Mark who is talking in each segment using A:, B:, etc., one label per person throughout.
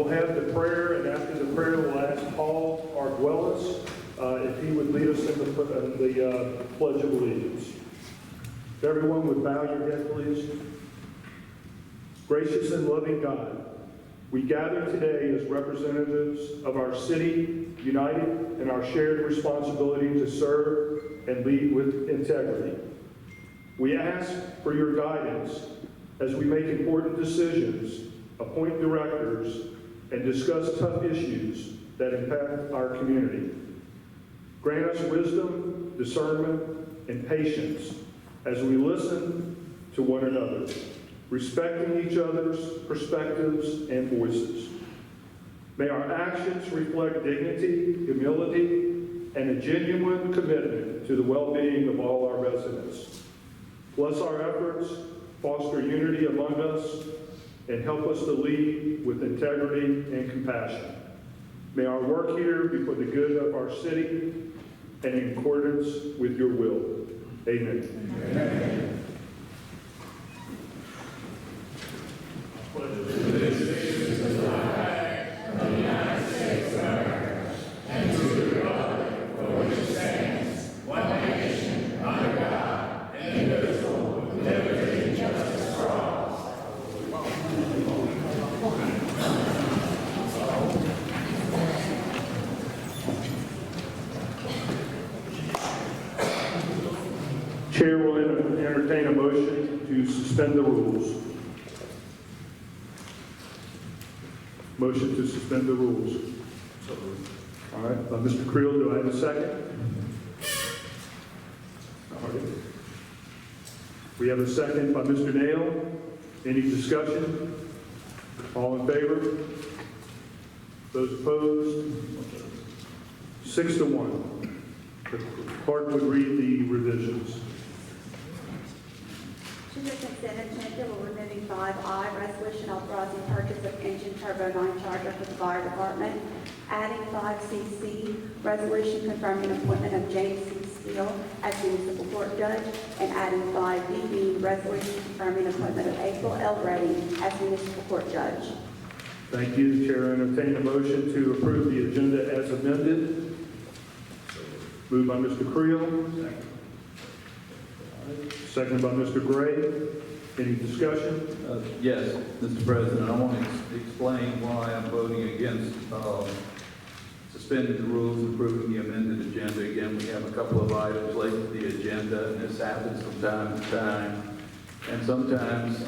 A: We'll have the prayer, and after the prayer, we'll ask Paul Arguelles if he would lead us in the Pledge of Allegiance. If everyone would bow your head, please. Gracious and loving God, we gather today as representatives of our city, united in our shared responsibility to serve and lead with integrity. We ask for your guidance as we make important decisions, appoint directors, and discuss tough issues that impact our community. Grant us wisdom, discernment, and patience as we listen to one another, respecting each other's perspectives and voices. May our actions reflect dignity, humility, and a genuine commitment to the well-being of all our residents. Bless our efforts, foster unity among us, and help us to lead with integrity and compassion. May our work here be for the good of our city and in accordance with your will. Amen. Amen. Chair will entertain a motion to suspend the rules. Motion to suspend the rules. All right, Mr. Creel, do I have a second? All right. We have a second by Mr. Nail. Any discussion? All in favor? Those opposed? 6-1. The clerk would read the revisions.
B: To the consent agenda, we're removing 5I, resolution authorizing purchase of engine turbo 9 charger for the fire department. Adding 5CC, resolution confirming appointment of James C. Steele as municipal court judge. And adding 5BB, resolution confirming appointment of April L. Redding as municipal court judge.
A: Thank you. The chair entertain a motion to approve the agenda as amended. Moved by Mr. Creel. Seconded by Mr. Gray. Any discussion?
C: Yes, Mr. President, I want to explain why I'm voting against suspending the rules and approving the amended agenda. Again, we have a couple of items late to the agenda, and this happens from time to time. And sometimes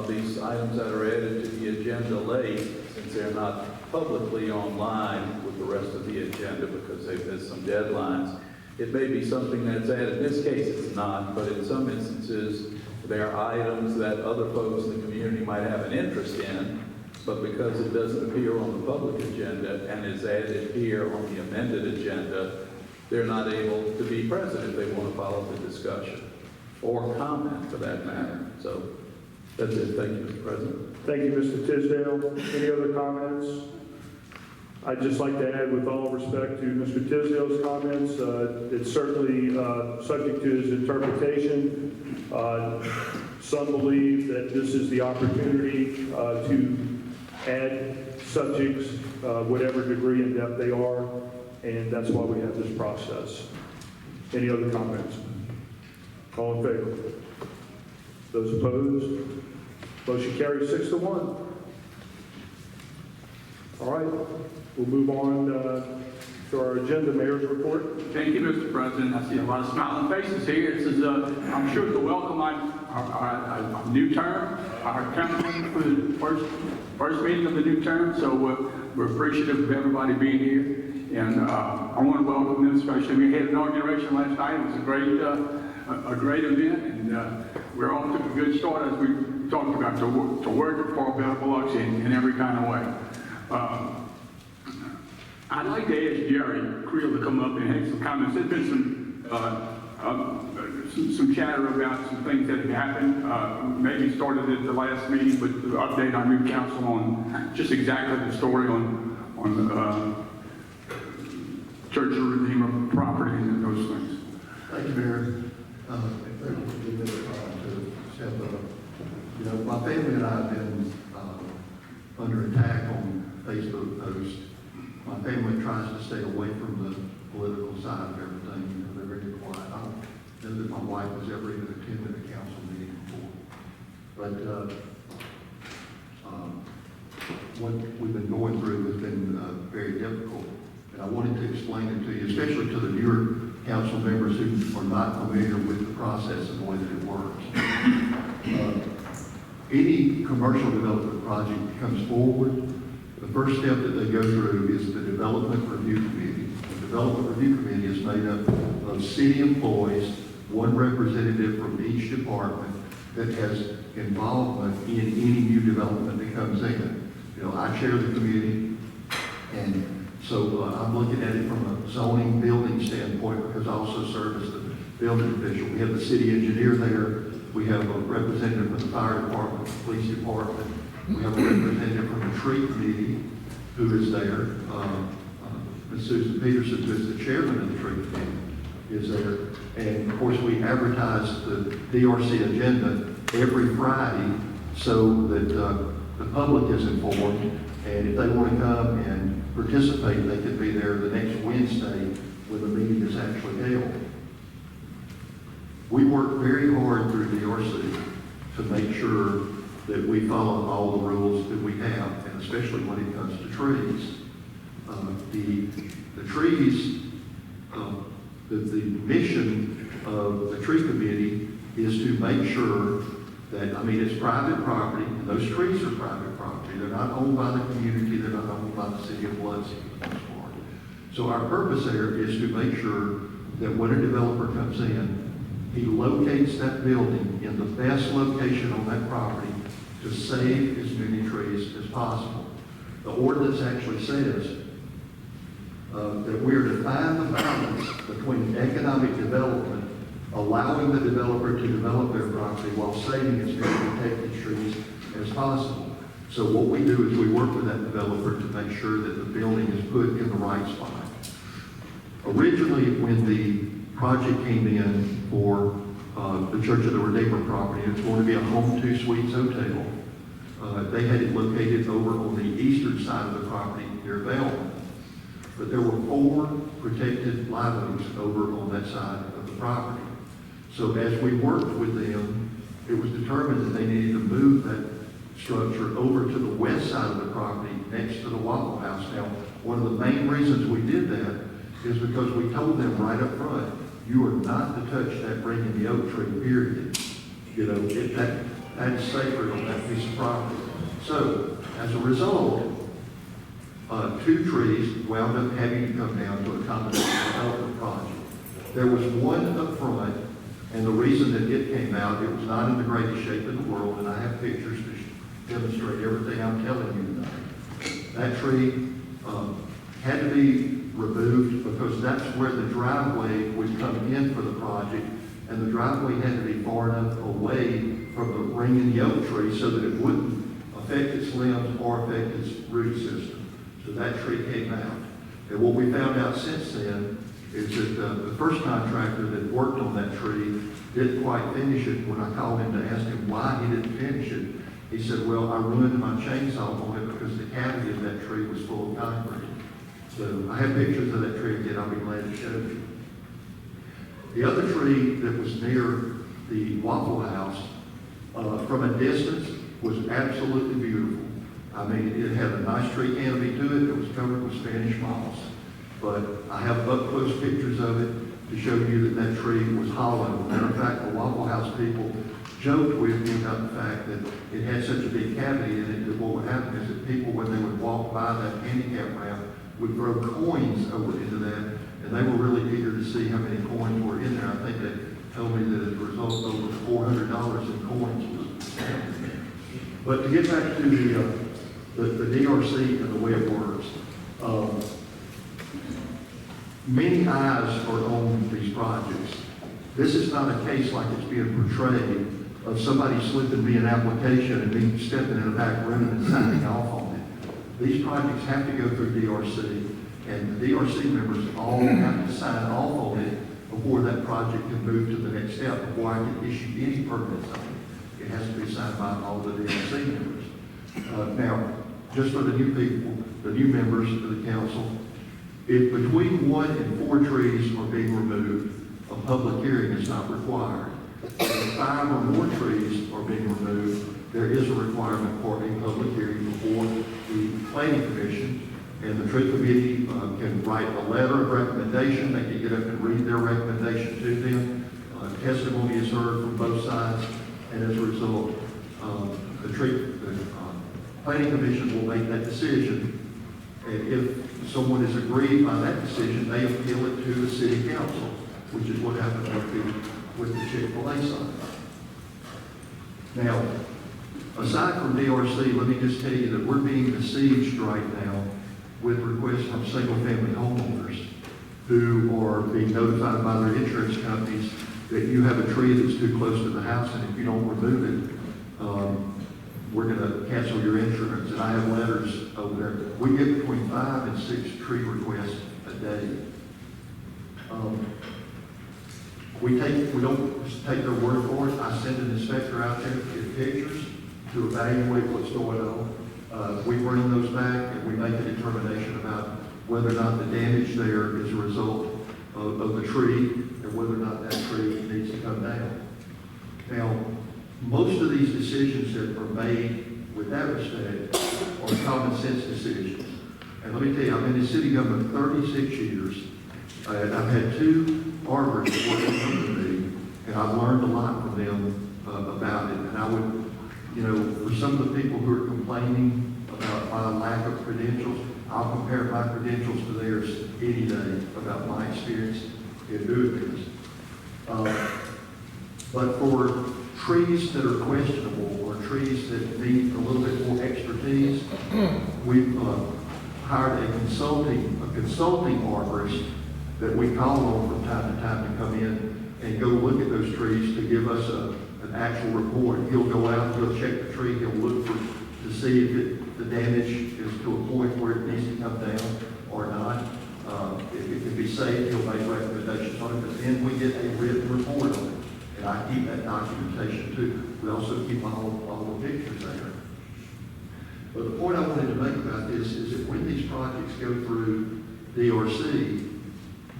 C: these items that are added to the agenda late, since they're not publicly online with the rest of the agenda because they've missed some deadlines, it may be something that's added. In this case, it's not, but in some instances, there are items that other folks in the community might have an interest in, but because it doesn't appear on the public agenda and is added here on the amended agenda, they're not able to be present if they want to follow the discussion or comment for that matter. So that's it. Thank you, Mr. President.
A: Thank you, Mr. Tisdale. Any other comments? I'd just like to add, with all respect to Mr. Tisdale's comments, it's certainly subject to his interpretation. Some believe that this is the opportunity to add subjects, whatever degree in depth they are, and that's why we have this process. Any other comments? All in favor? Those opposed? Motion carries 6-1. All right. We'll move on to our agenda, Mayor's report.
D: Thank you, Mr. President. I see a lot of smiling faces here. This is, I'm sure, to welcome our new term, our councilman for the first meeting of the new term. So we're appreciative of everybody being here, and I want to welcome them. Especially, we had an inauguration last night. It was a great event, and we're off to a good start as we talked about to work for Biloxi in every kind of way. I'd like to ask Jerry Creel to come up and have some comments. There's been some chatter about some things that have happened. Maybe started at the last meeting, but to update our new council on just exactly the story on Church of Redeemer property and those things.
E: Thank you, Mayor. Thank you for giving me the time to step up. You know, my family and I have been under attack on Facebook stay away from the political side of everything. You know, they're very quiet. I don't know that my wife has ever even attended a council meeting before. But what we've been going through has been very difficult. And I wanted to explain it to you, especially to the newer council members who are not familiar with the process and the way that it works. Any commercial development project that comes forward, the first step that they go through is the Development Review Committee. The Development Review Committee is made up of city employees, one representative from each department that has involvement in any new development that comes in. You know, I chair the committee, and so I'm looking at it from a zoning building standpoint because I also serve as the building official. We have the city engineer there. We have a representative from the fire department, the police department. We have a representative from the tree committee who is there. Ms. Susan Peterson, who is the chairman of the tree committee, is there. And of course, we advertise the DRC agenda every Friday so that the public is informed. And if they want to come and participate, they can be there the next Wednesday when the meeting is actually held. We work very hard through DRC to make sure that we follow all the rules that we have, and especially when it comes to trees. The trees, the mission of the tree committee is to make sure that, I mean, it's private property, and those trees are private property. They're not owned by the community, they're not owned by the city of Biloxi for the most part. So our purpose there is to make sure that when a developer comes in, he locates that building in the best location on that property to save as many trees as possible. The ordinance actually says that we're to find the balance between economic development, allowing the developer to develop their property while saving as many protected trees as possible. So what we do is we work with that developer to make sure that the building is put in the right spot. Originally, when the project came in for the Church of the Redeemer property, it's going to be a Home 2 Suites hotel. They had it located over on the eastern side of the property near Velma. But there were 4 protected live oaks over on that side of the property. So as we worked with them, it was determined that they needed to move that structure over to the west side of the property next to the Waffle House. Now, one of the main reasons we did that is because we told them right up front, you are not to touch that ring in the oak tree, period. You know, that is sacred on that piece of property. So, as a result, 2 trees wound up having to come down to accommodate the development project. There was one up front, and the reason that it came out, it was not in the greatest shape in the world, and I have pictures to demonstrate everything I'm telling you tonight. That tree had to be removed because that's where the driveway would come in for the project, and the driveway had to be far enough away from the ring in the oak tree so that it wouldn't affect its limbs or affect its root system. So that tree came out. And what we found out since then is that the first contractor that worked on that tree didn't quite finish it. When I called him to ask him why he didn't finish it, he said, well, I ruined my chainsaw on it because the cavity of that tree was full of concrete. So I have pictures of that tree again, I'll be glad to show you. The other tree that was near the Waffle House, from a distance, was absolutely beautiful. I mean, it had a nice tree canopy to it that was covered with Spanish moss. But I have up-close pictures of it to show you that that tree was hollow. Matter of fact, the Waffle House people joked with me about the fact that it had such a big cavity in it that what would happen is that people, when they would walk by that handicap ramp, would throw coins over into that, and they were really eager to see how many coins were in there. I think they told me that as a result, over $400 in coins was found in there. But to get back to the DRC and the way it works, many eyes are on these projects. This is not a case like it's being portrayed of somebody slipping me an application and me stepping in the back room and signing off on it. These projects have to go through DRC, and the DRC members all have to sign off on it before that project can move to the next step, before I can issue any permits on it. It has to be signed by all the DRC members. Now, just for the new people, the new members of the council, If between 1 and 4 trees are being removed, a public hearing is not required. If 5 or more trees are being removed, there is a requirement for a public hearing before the planning commission. And the tree committee can write a letter of recommendation. They can get up and read their recommendation to them. Testimony is heard from both sides. And as a result, the planning commission will make that decision. And if someone is aggrieved by that decision, they appeal it to the city council, which is what happened with the Chick-fil-A sign. Now, aside from DRC, let me just tell you that we're being besieged right now with requests from single-family homeowners who are being notified by their insurance companies that you have a tree that's too close to the house, and if you don't remove it, we're going to cancel your insurance. And I have letters over there. We get between 5 and 6 tree requests a day. We don't just take their word for it. I send an inspector out there to get pictures to evaluate what's going on. We bring those back and we make a determination about whether or not the damage there is a result of the tree and whether or not that tree needs to come down. Now, most of these decisions that are made with that respect are common sense decisions. And let me tell you, I've been in city government 36 years. I've had 2 arborists working under me, and I've learned a lot from them about it. And I would, for some of the people who are complaining about my lack of credentials, I'll compare my credentials to theirs any day about my experience in doing this. But for trees that are questionable or trees that need a little bit more expertise, we've hired a consulting arborist that we call on from time to time to come in and go look at those trees to give us an actual report. He'll go out, he'll check the tree, he'll look to see if the damage is to a point where it needs to come down or not. If it can be saved, he'll make recommendations on it, but then we get a written report on it. And I keep that documentation too. We also keep all the pictures there. But the point I wanted to make about this is that when these projects go through DRC,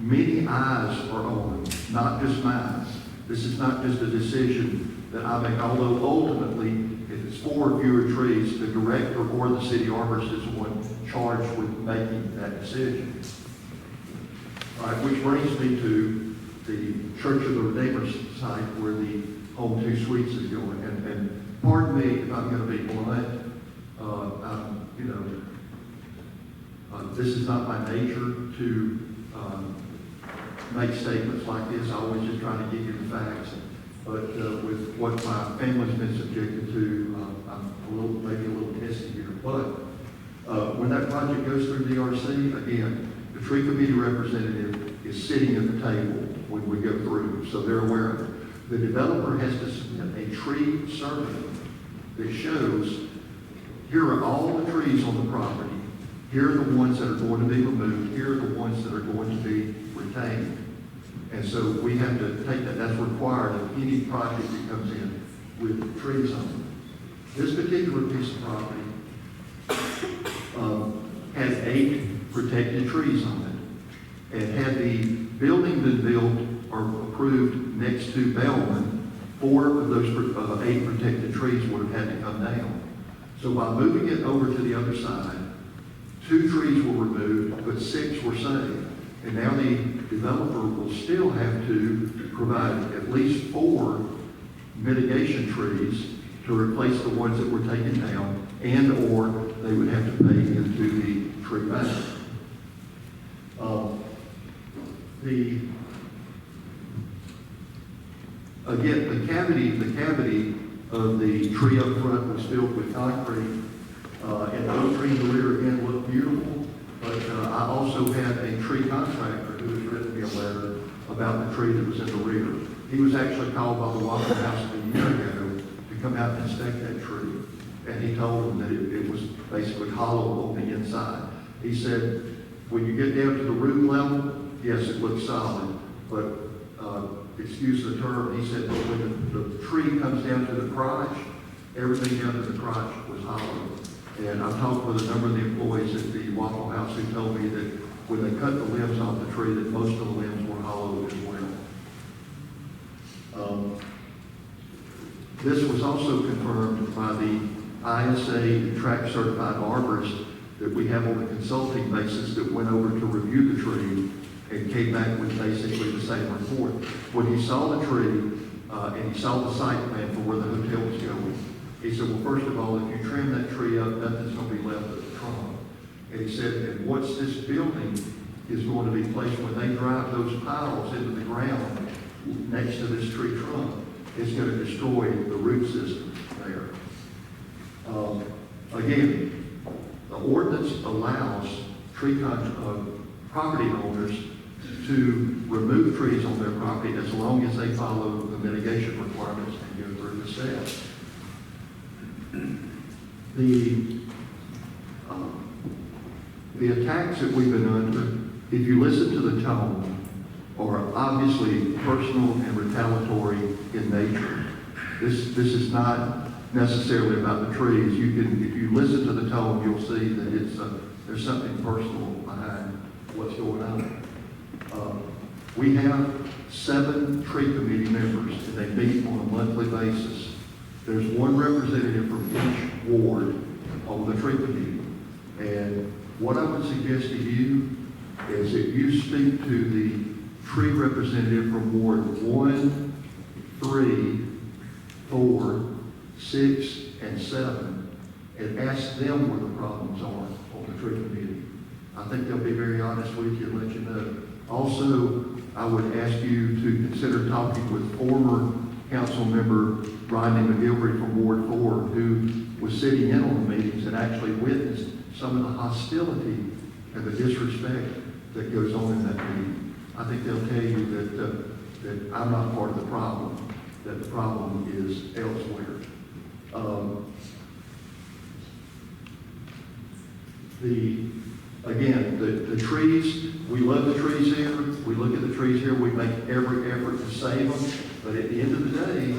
E: many eyes are on them, not just mine. This is not just a decision that I make, although ultimately, if it's 4 or fewer trees, the director or the city arborist is the one charged with making that decision. All right, which brings me to the Church of the Redeemer site where the Home 2 Suites is going. And pardon me if I'm going to be blunt. This is not my nature to make statements like this. I always just try to give you the facts. But with what my family's been subjected to, I'm maybe a little testy here. But when that project goes through DRC, again, the tree committee representative is sitting at the table when we go through, so they're aware of it. The developer has to submit a tree survey that shows here are all the trees on the property. Here are the ones that are going to be removed. Here are the ones that are going to be retained. And so we have to take that. That's required of any project that comes in with trees on it. This particular piece of property has 8 protected trees on it. And had the building been built or approved next to Bellman, 4 of those 8 protected trees would have had to come down. So by moving it over to the other side, 2 trees were removed, but 6 were saved. And now the developer will still have to provide at least 4 mitigation trees to replace the ones that were taken down, and or they would have to pay into the tree bank. The cavity of the tree up front was filled with concrete, and the oak tree in the rear end looked beautiful. But I also had a tree contractor who has written me a letter about the tree that was in the rear. He was actually called by the Waffle House a year ago to come out and inspect that tree. And he told them that it was basically hollow on the inside. He said, when you get down to the root level, yes, it looks solid. But, excuse the term, he said, but when the tree comes down to the crotch, everything down to the crotch was hollow. And I've talked with a number of the employees at the Waffle House who told me that when they cut the limbs off the tree, that most of the limbs were hollow as well. This was also confirmed by the ISA and track certified arborists that we have on a consulting basis that went over to review the tree and came back with basically the same report. When he saw the tree and he saw the site plan for where the hotel was going, he said, well, first of all, if you trim that tree up, nothing's going to be left of the trunk. And he said, and once this building is going to be placed, when they drive those piles into the ground next to this tree trunk, it's going to destroy the root system there. Again, the ordinance allows property owners to remove trees on their property as long as they follow the mitigation requirements and go through the steps. The attacks that we've been under, if you listen to the tone, are obviously personal and retaliatory in nature. This is not necessarily about the trees. You can, if you listen to the tone, you'll see that it's there's something personal behind what's going on. We have 7 tree committee members, and they meet on a monthly basis. There's one representative from each ward on the tree committee. And what I would suggest to you is that you speak to the tree representative from Ward 1, 3, 4, 6, and 7, and ask them where the problems are on the tree committee. I think they'll be very honest with you and let you know. Also, I would ask you to consider talking with former council member Rodney McGilvery from Ward 4, who was sitting in on the meetings and actually witnessed some of the hostility and the disrespect that goes on in that meeting. I think they'll tell you that I'm not part of the problem, that the problem is elsewhere. The trees, we love the trees here. We look at the trees here. We make every effort to save them. But at the end of the day,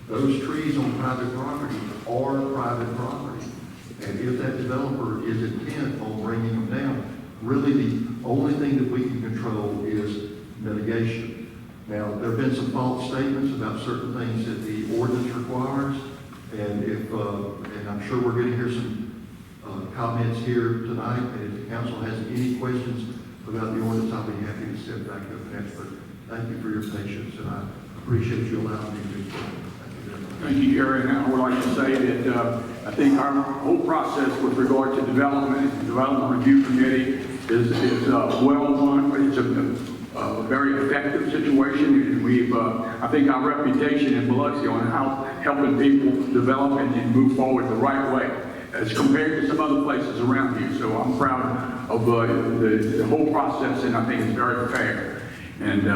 E: those trees on private property are private property. And if that developer is intent on bringing them down, really the only thing that we can control is mitigation. Now, there have been some false statements about certain things that the ordinance requires. And and I'm sure we're going to hear some comments here tonight, and if the council has any questions about the ordinance, I'll be happy to step back up next. But thank you for your patience, and I appreciate you allowing me to speak. Thank you very much.
D: Thank you, Gary. And I would like to say that I think our whole process with regard to development review committee is well done. It's a very effective situation, and we've I think our reputation in Biloxi on how helping people develop and move forward the right way as compared to some other places around here. So I'm proud of the whole process, and I think it's very fair. And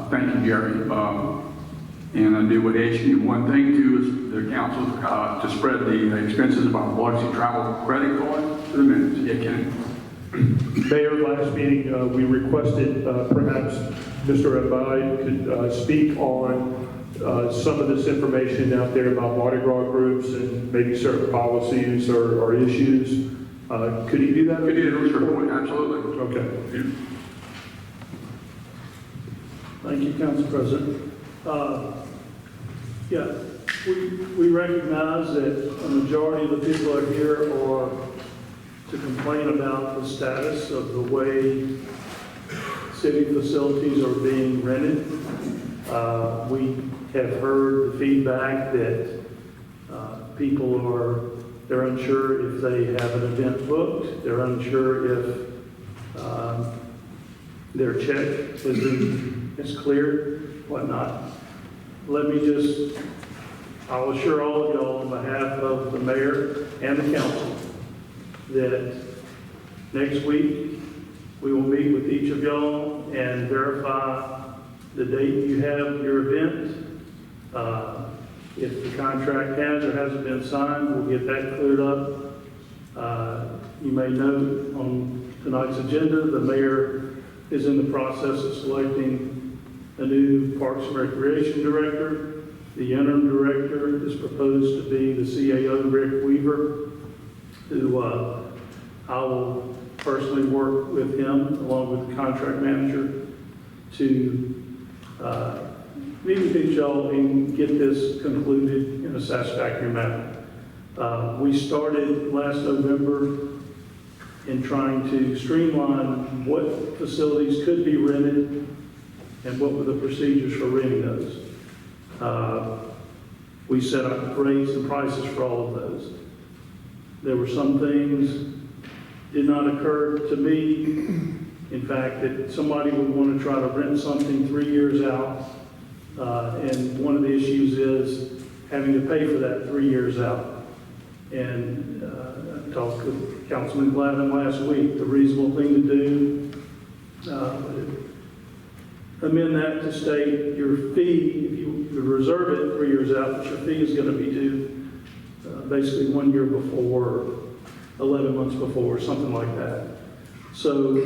D: thank you, Gary. And I do would ask you one thing too, is the council to spread the expenses of our Biloxi travel credit card to the minutes. Yeah, Ken.
A: Mayor, last meeting, we requested perhaps Mr. Abai could speak on some of this information out there about Mardi Gras groups and maybe certain policies or issues. Could he do that?
D: Could do this report, absolutely.
A: Okay.
D: Yeah.
F: Thank you, Council President. We recognize that a majority of the people are here are to complain about the status of the way city facilities are being rented. We have heard the feedback that they're unsure if they have an event booked, they're unsure if their check is cleared, whatnot. I'll assure all of y'all on behalf of the mayor and the council that next week we will meet with each of y'all and verify the date you have your event. If the contract has or hasn't been signed, we'll get that cleared up. You may note on tonight's agenda, the mayor is in the process of selecting a new Parks and Recreation director. The interim director is proposed to be the CAO, Rick Weaver, who I will personally work with him along with the contract manager to meet with each other and get this concluded in a satisfactory manner. We started last November in trying to streamline what facilities could be rented and what were the procedures for renting those. We set up rates and prices for all of those. There were some things did not occur to me. In fact, that somebody would want to try to rent something 3 years out. And one of the issues is having to pay for that 3 years out. And I talked with Councilman Glavin last week. The reasonable thing to do, amend that to state your fee, if you reserve it 3 years out, but your fee is going to be due basically 1 year before, or 11 months before, something like that. So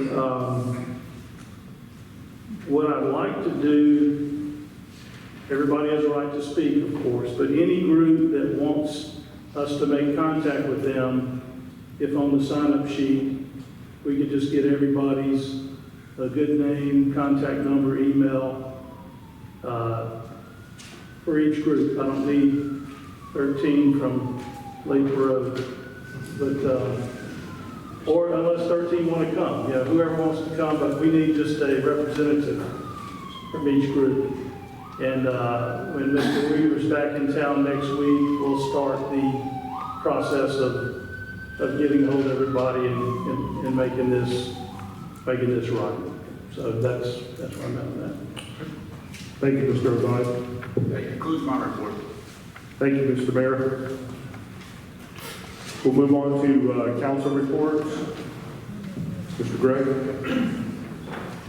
F: what I'd like to do, everybody has a right to speak, of course, but any group that wants us to make contact with them, if on the sign-up sheet, we could just get everybody's a good name, contact number, email, for each group. I don't need 13 from Lake Road, but, or unless 13 want to come, yeah, whoever wants to come, but we need just a representative from each group. And when Mr. Weaver's back in town next week, we'll start the process of getting a hold of everybody and making this right. So that's where I'm at on that.
A: Thank you, Mr. O'Donnell.
D: That concludes my report.
A: Thank you, Mr. Mayor. We'll move on to council reports. Mr. Gregg.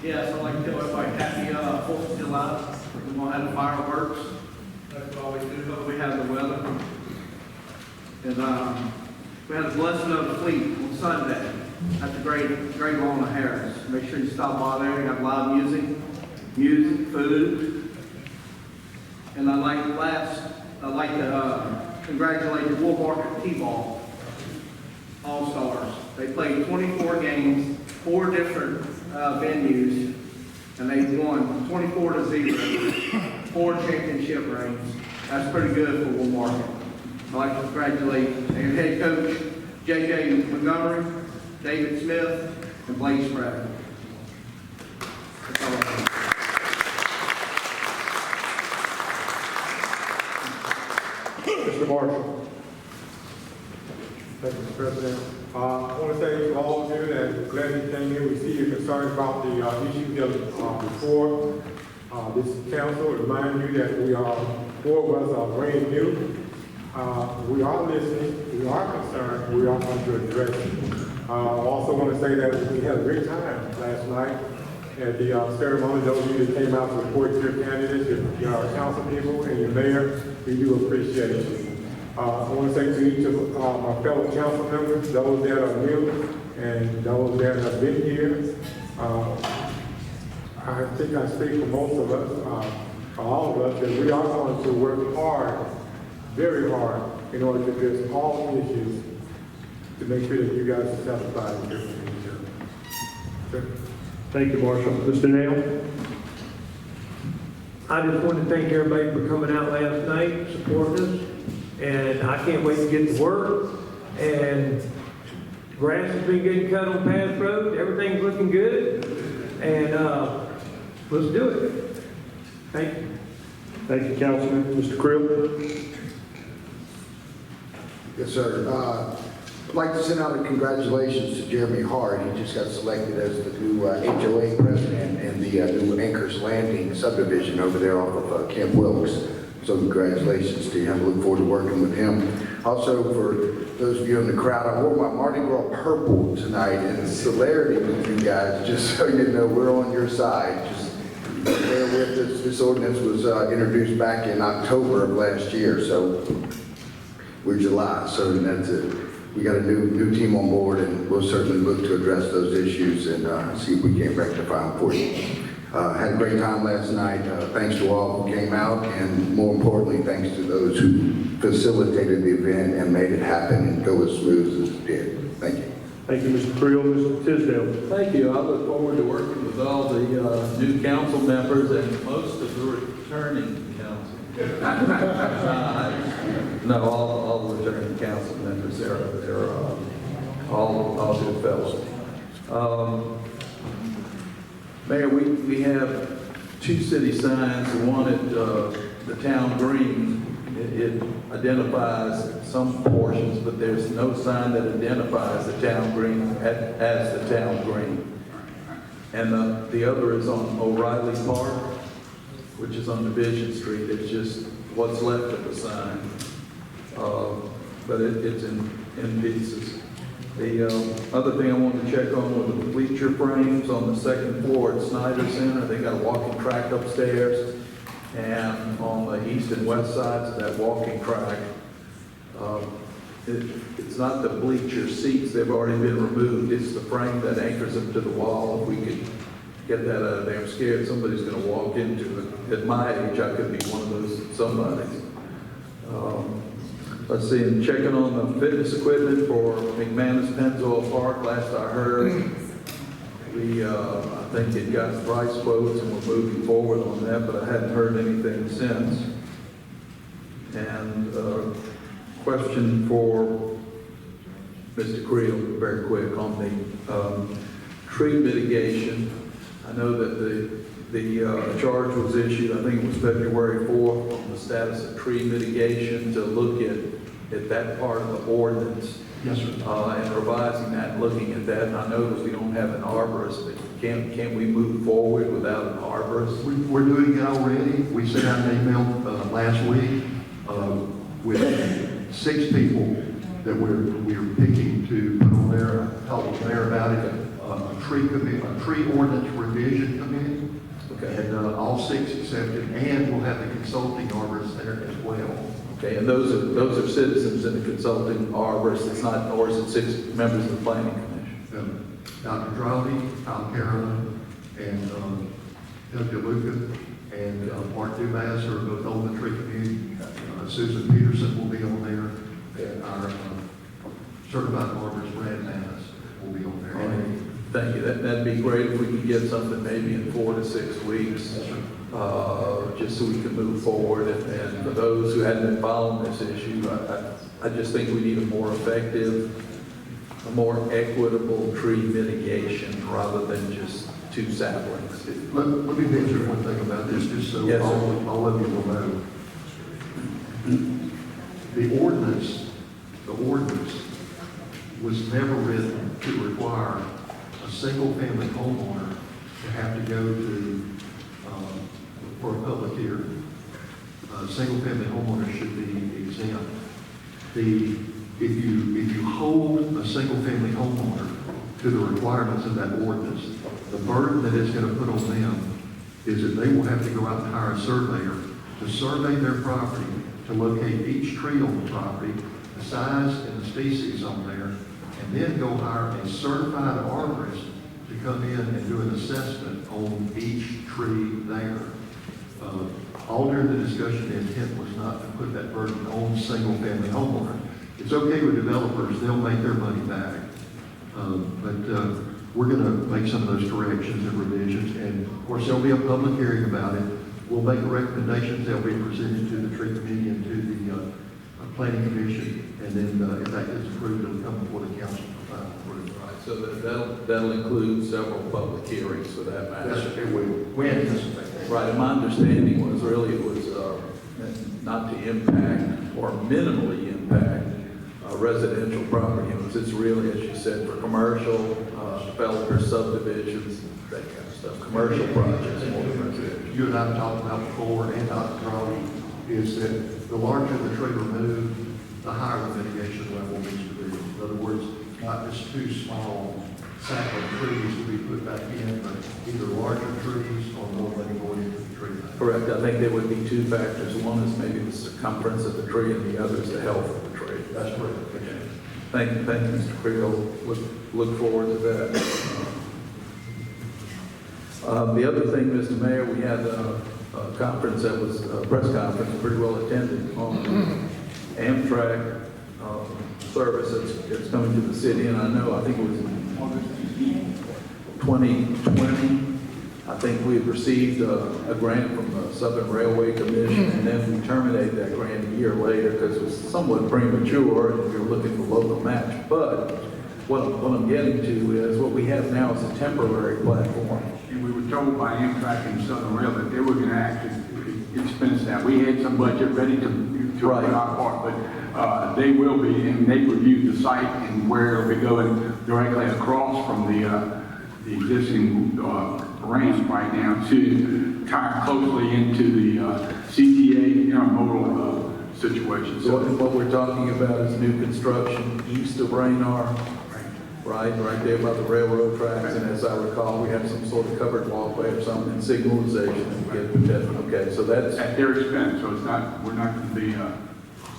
G: Yes, I'd like to tell everybody happy 4th of July. We're going to have fireworks. That's what we do, but we have the weather. And we had the blessing of the fleet on Sunday at the Great Lawn of Harris. Make sure you stop by there. We have live music, food. And I'd like to congratulate the Wool Market T-Ball All-Stars. They played 24 games, 4 different venues, and they won 24-0, 4 championship rings. That's pretty good for Wool Market. I'd like to congratulate their head coach, J.J. Montgomery, David Smith, and Blake Spratt. That's all I have.
A: Mr. Marshall.
H: Thank you, Mr. President. I want to say to all of you that glad you came here. We see your concerns about the issues of before. This council remind you that we are, 4 of us are brand new. We are listening, we are concerned, we are going to address it. I also want to say that we had a great time last night at the ceremony. Those of you that came out to support your candidates, your council people, and your mayor, we do appreciate it. I want to say to each of my fellow council members, those that are new and those that have been here, I think I speak for most of us, for all of us, that we are going to work hard, very hard, in order to address all issues to make sure that you guys are satisfied with everything you do.
A: Thank you, Marshall. Mr. Nail?
I: I just want to thank everybody for coming out last night, supporting us, and I can't wait to get to work. And grass has been getting cut on Pass Road, everything's looking good, and let's do it. Thank you.
A: Thank you, Councilman. Mr. Creel?
J: Yes, sir. I'd like to send out a congratulations to Jeremy Hart. He just got selected as the new HOA president in the new Anchor's Landing subdivision over there off of Camp Wilkes. So congratulations to him. I look forward to working with him. Also, for those of you in the crowd, I wore my Mardi Gras purple tonight in solidarity with you guys, just so you know we're on your side. Just bear with us. This ordinance was introduced back in October of last year, so we're July, so that's it. We got a new team on board, and we'll certainly look to address those issues and see if we can rectify them for you. Had a great time last night. Thanks to all who came out, and more importantly, thanks to those who facilitated the event and made it happen and go as smooth as it did. Thank you.
A: Thank you, Mr. Creel. Mr. Tisdale.
C: Thank you. I look forward to working with all the new council members and most of the returning council. No, all the returning council members. They're all good fellows. Mayor, we have two city signs. The one at the town green, it identifies some portions, but there's no sign that identifies the town green as the town green. And the other is on O'Reilly Park, which is on Division Street. It's just what's left of the sign. But it's in pieces. The other thing I wanted to check on were the bleacher frames on the second floor at Snyder Center. They got a walking track upstairs. And on the east and west sides of that walking track, it's not the bleacher seats, they've already been removed. It's the frame that anchors them to the wall. If we could get that out of there, I'm scared somebody's going to walk into it. At my age, I could be one of those somebody's. Let's see, and checking on the fitness equipment for McManus Pennzoil Park, last I heard, we, I think it got price quotes and we're moving forward on that, but I hadn't heard anything since. And question for Mr. Creel, very quick, on the tree mitigation. I know that the charge was issued, I think it was February 4th, on the status of tree mitigation to look at that part of the ordinance.
E: Yes, sir.
C: And revising that, and looking at that. And I know that we don't have an arborist, but can we move forward without an arborist?
E: We're doing it already. We sent out an email last week with 6 people that we're picking to put on there. I talked to the mayor about it. A tree ordinance revision committee.
C: Okay.
E: And all 6 accepted, and we'll have the consulting arborist there as well.
C: Okay, and those are citizens in the consulting arborist. It's not, or is it 6 members of the planning commission?
E: Dr. Drowdy, Tom Carolyn, and Doug DeLuca, and Mark Dumas are both on the tree committee. Susan Peterson will be on there, and our certified arborist, Brad Manis, will be on there.
C: Thank you. That'd be great if we could get something maybe in 4 to 6 weeks, just so we can move forward. And for those who hadn't been following this issue, I just think we need a more effective, a more equitable tree mitigation rather than just 2 saplings.
E: Let me mention one thing about this, just so
C: Yes,
E: all of you will know. The ordinance was never written to require a single-family homeowner to have to go to, for a public hearing. Single-family homeowners should be exempt. If you hold a single-family homeowner to the requirements of that ordinance, the burden that it's going to put on them is that they will have to go out and hire a surveyor to survey their property, to locate each tree on the property, the size and the species on there, and then go hire a certified arborist to come in and do an assessment on each tree there. All during the discussion, the intent was not to put that burden on single-family homeowners. It's okay with developers, they'll make their money back. But we're going to make some of those corrections and revisions, and of course, there'll be a public hearing about it. We'll make the recommendations, they'll be presented to the tree committee and to the planning commission, and then if that gets approved, it'll come before the council for final approval.
C: Right, so that'll include several public hearings for that matter.
E: Yes, it will. We anticipate that.
C: Right, and my understanding was really it was not to impact or minimally impact residential property owners. It's really, as you said, for commercial, developers, subdivisions, that kind of stuff, commercial projects more than residential.
E: You and I have talked about before, and Dr. Crowley, is that the larger the tree removed, the higher the mitigation level needs to be. In other words, not just 2 small sapling trees to be put back in, but either larger trees or more money going into the tree.
C: Correct. I think there would be 2 factors. One is maybe the circumference of the tree, and the other is the health of the tree.
E: That's correct.
C: Okay. Thank you, Mr. Creel. Look forward to that. The other thing, Mr. Mayor, we had a conference that was a press conference, pretty well attended on Amtrak service that's coming to the city, and I think it was in 2020. I think we had received a grant from the Southern Railway Commission, and then we terminated that grant a year later because it was somewhat premature and we were looking for local match. But what I'm getting to is what we have now is a temporary platform.
D: And we were told by Amtrak and Southern Rail that they were going to actually expense that. We had some budget ready to
C: Right.
D: put our part, but they will be, and they reviewed the site and where it'll be going directly across from the existing ramp right now to tie closely into the CTA intermodal situation.
C: So what we're talking about is new construction east of Raynor, right there by the railroad tracks, and as I recall, we have some sort of covered walkway or something, and signalization, and get that, okay, so that's,
D: At their expense, so it's not, we're not going to be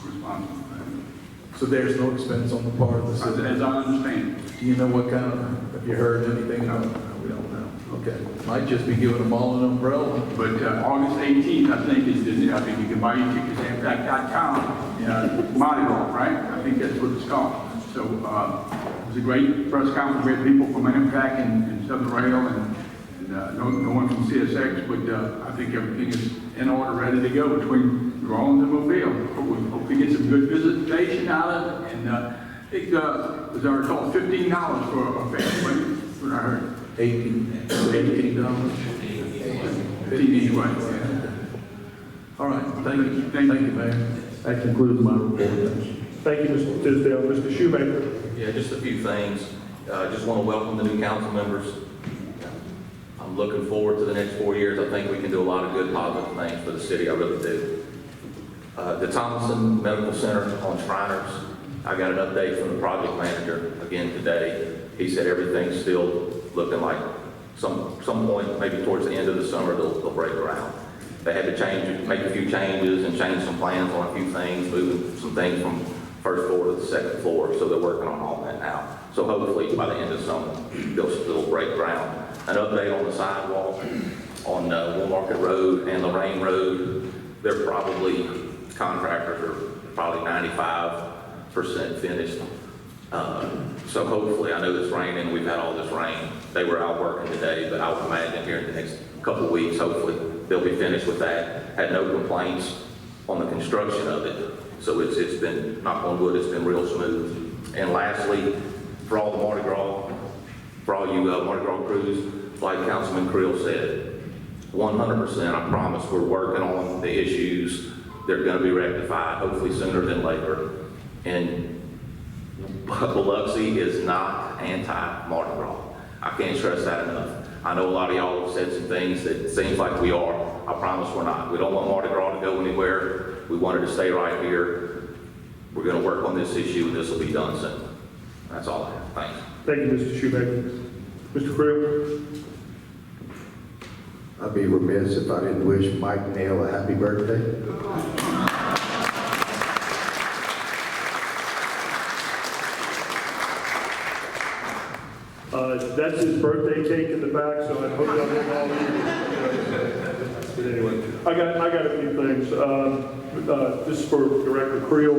D: responsible for
C: so there's no expense on the part of the
D: that.
C: city.
D: As I understand.
C: Do you know what kind of, have you heard anything about it? No, we don't know. Okay, might just be giving them all an umbrella.
D: But August 18th, I think, is the, I think you can buy your tickets at Amtrak.com, Mardi Gras, right? I think that's what it's called. So it was a great press conference. We had people from Amtrak and Southern Rail and no one from CSX, but I think everything is in order, ready to go between New Orleans and Mobile. Hope we get some good visitation out of it. And it was, I recall, $15 for a family. That's what I heard.
C: $18.
D: 15 each way.
C: All right, thank you, Mayor. That concludes my report.
A: Thank you, Mr. Tisdale. Mr. Shoemaker.
K: Yeah, just a few things. Just want to welcome the new council members. I'm looking forward to the next 4 years. I think we can do a lot of good, positive things for the city. I really do. The Thomason Medical Center on Shriners, I got an update from the project manager again today. He said everything's still looking like some point, maybe towards the end of the summer, they'll break ground. They had to make a few changes and change some plans on a few things, moving some things from first floor to the second floor, so they're working on all that now. So hopefully by the end of summer, they'll break ground. An update on the sidewalk on Wool Market Road and Lorraine Road, contractors are probably 95% finished. So hopefully, I know it's raining, we've had all this rain. They were out working today, but I would imagine here in the next couple of weeks, hopefully, they'll be finished with that. Had no complaints on the construction of it. So it's been, knock on wood, it's been real smooth. And lastly, for all the Mardi Gras, for all you Mardi Gras crews, like Councilman Creel said, 100%, I promise, we're working on the issues. They're going to be rectified, hopefully sooner than later. And Biloxi is not anti-Mardi Gras. I can't stress that enough. I know a lot of y'all have said some things that it seems like we are. I promise we're not. We don't want Mardi Gras to go anywhere. We want it to stay right here. We're going to work on this issue, and this will be done soon. That's all I have. Thanks.
A: Thank you, Mr. Shoemaker. Mr. Creel.
J: I'd be remiss if I didn't wish Mike Nail a happy birthday.
A: That's his birthday cake in the back, so I hope y'all didn't all eat it. But anyway, I got a few things. This is for Director Creel.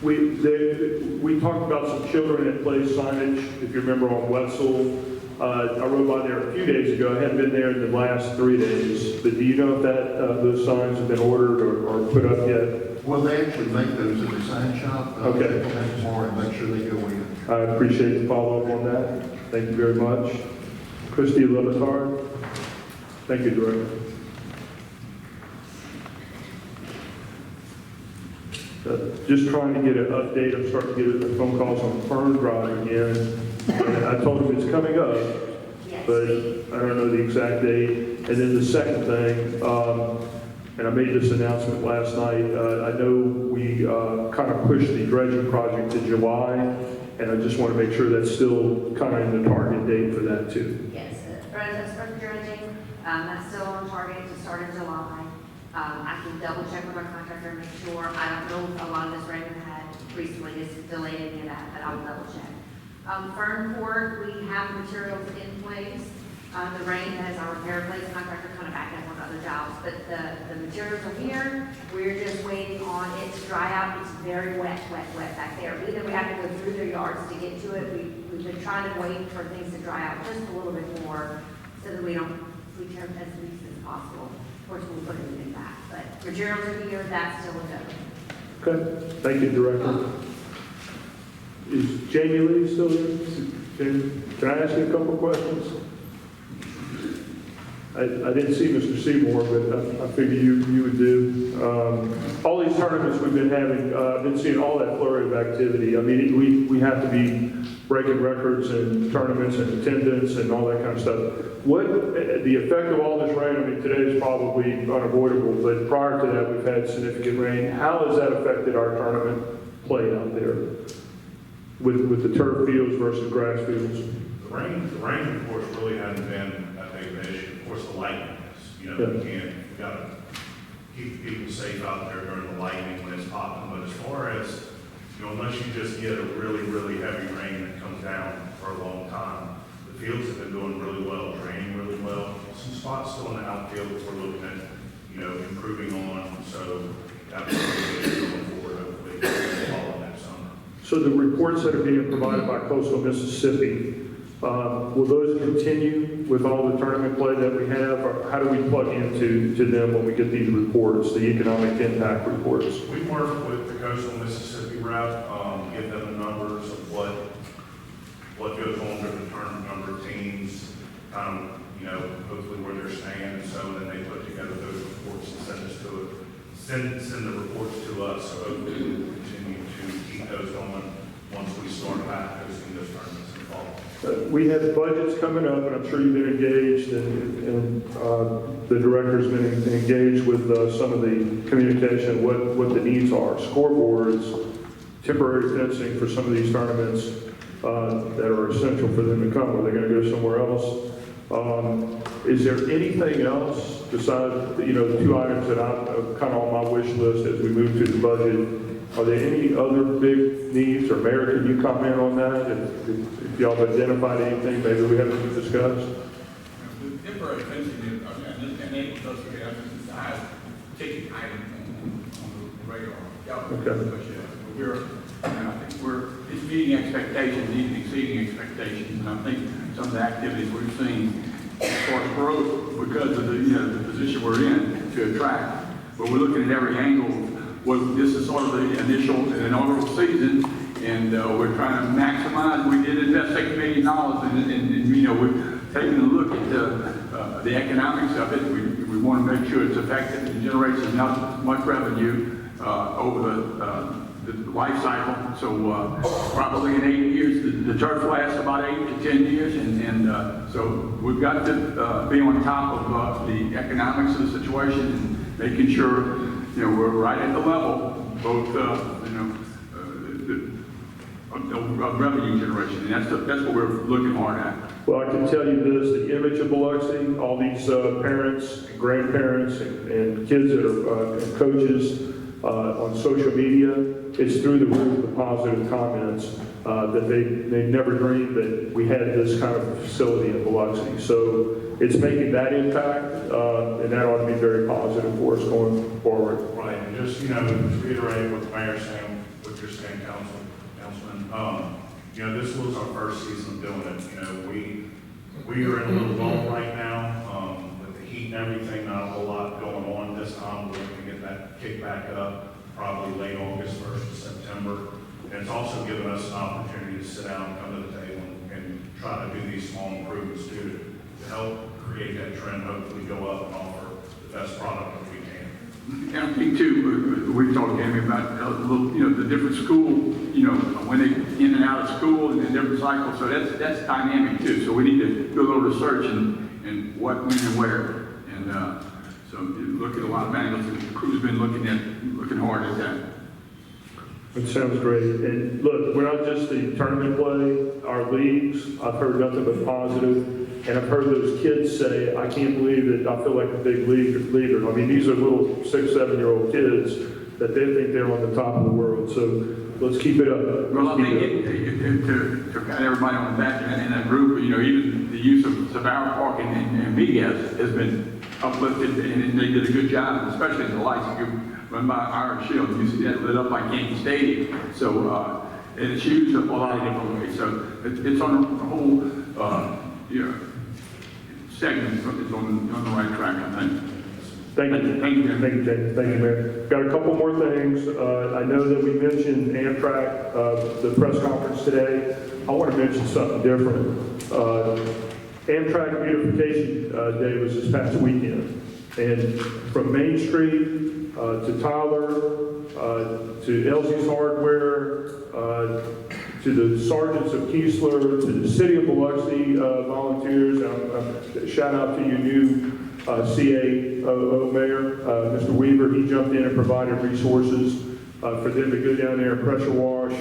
A: We talked about some children at play signage, if you remember, on Wetzel. I rode by there a few days ago. I hadn't been there in the last 3 days, but do you know if those signs have been ordered or put up yet?
E: Well, they actually make those in the sign shop.
A: Okay.
E: They'll come in tomorrow and make sure they go in.
A: I appreciate the follow-up on that. Thank you very much. Christy Levitard. Thank you, Director. Just trying to get an update. I'm starting to get phone calls on Fern Drive again. And I told him it's coming up, but I don't know the exact date. And then the second thing, and I made this announcement last night, I know we kind of pushed the dredging project to July, and I just want to make sure that's still kind of in the target date for that too.
L: Yes, for dredging, that's still on target to start in July. I can double check with our contractor and make sure. I don't know if a lot of this rain we've had recently has delayed any of that, but I'll double check. Fern Court, we have materials in place. The rain has our repair place contractor kind of back up on other jobs. house, but the materials are here. We're just waiting on it to dry out. It's very wet back there. Either we have to go through their yards to get to it. We've been trying to wait for things to dry out just a little bit more so that we turn as least as possible. Of course, we'll put it back, but materials are here, that's still a go.
A: Okay, thank you, Director. Is Jamie Lee still there? Jamie, can I ask you a couple of questions? I didn't see Mr. Seymour, but I figured you would do. All these tournaments we've been having, I've been seeing all that flurry of activity. I mean, we have to be breaking records and tournaments and attendance and all that kind of stuff. What, the effect of all this rain, I mean, today is probably unavoidable, but prior to that, we've had significant rain. How has that affected our tournament play out there with the turf fields versus grass fields?
M: The rain, of course, really hasn't been that big of an issue. Of course, the lightning is, we gotta keep people safe out there during the lightning when it's popping. But as far as, unless you just get a really, really heavy rain that comes down for a long time, the fields have been doing really well, draining really well. Some spots still in the outfield that we're looking at, improving on. So that's what we're going forward, hopefully, fall next summer.
A: So the reports that are being provided by Coastal Mississippi, will those continue with all the tournament play that we have, or how do we plug into them when we get these reports, the economic impact reports?
M: We work with the Coastal Mississippi rep, give them the numbers of what goes on during the tournament, number of teams, hopefully where they're staying, and so then they put together those reports and send the reports to us. So hopefully we'll continue to keep those going once we start back hosting those tournaments in the fall.
A: We have budgets coming up, and I'm sure you've been engaged, and the director's been engaged with some of the communication, what the needs are, scoreboards, temporary fencing for some of these tournaments that are essential for them to come. Are they going to go somewhere else? Is there anything else besides, the two items that I'm kind of on my wish list as we move to the budget? Are there any other big needs, or Mayor, can you comment on that? If y'all have identified anything maybe we haven't discussed?
D: The temporary fencing enables us to have the highest ticket item on the radar.
A: Okay.
D: I think it's meeting expectations, even exceeding expectations, and I think some of the activities we've seen as far as growth because of the position we're in to attract. But we're looking at every angle. Well, this is sort of the inaugural season, and we're trying to maximize. We did invest $6 million, and we're taking a look at the economics of it. We want to make sure it's effective and generates enough much revenue over the life cycle. So probably in 8 years, the turf lasts about 8 to 10 years, and so we've got to be on top of the economics of the situation and making sure we're right at the level, both of revenue generation, and that's what we're looking hard at.
A: Well, I can tell you this, the image of Biloxi, all these parents, and grandparents, and kids that are and coaches on social media, it's through the roof, the positive comments that they never dreamed that we had this kind of facility in Biloxi. So it's making that impact, and that ought to be very positive for us going forward.
M: Right, and just, to reiterate what the mayor's saying, what you're saying, Councilman, this was our first season of doing it. We are in a little lull right now, with the heat and everything, not a whole lot going on this time. We're going to get that kicked back up probably late August, 1st of September. And it's also given us an opportunity to sit down and come to the table and try to do these small improvements to help create that trend, hopefully go up and offer the best product that we can.
D: And I think too, we've talked to Amy about the different school, when they in and out of school and the different cycles. So that's dynamic too. So we need to do a little research in what, when, and where. And so look at a lot of angles. The crew's been looking hard at that.
A: It sounds great. And look, we're not just the tournament play, our leagues, I've heard nothing but positive. And I've heard those kids say, I can't believe that I feel like a big leaguer. I mean, these are little 6, 7-year-old kids that they think they're on the top of the world. So let's keep it up.
D: Well, I think to pat everybody on the back in that group, even the use of Savara Park and media has been uplifted, and they did a good job, especially in the lights. You can run by Iron Shield, you see that lit up like Yankee Stadium. So, and it's used up a lot of different ways. So it's on the whole, segment is on the right track, I think.
A: Thank you.
D: Thank you.
A: Thank you, James. Thank you, Mayor. Got a couple more things. I know that we mentioned Amtrak, the press conference today. I want to mention something different. Amtrak Beautification Day was this past weekend. And from Main Street to Tyler, to Elsie's Hardware, to the Sergeants of Keesler, to the City of Biloxi volunteers, shout out to your new CAO Mayor, Mr. Weaver. He jumped in and provided resources for them to go down there and pressure wash,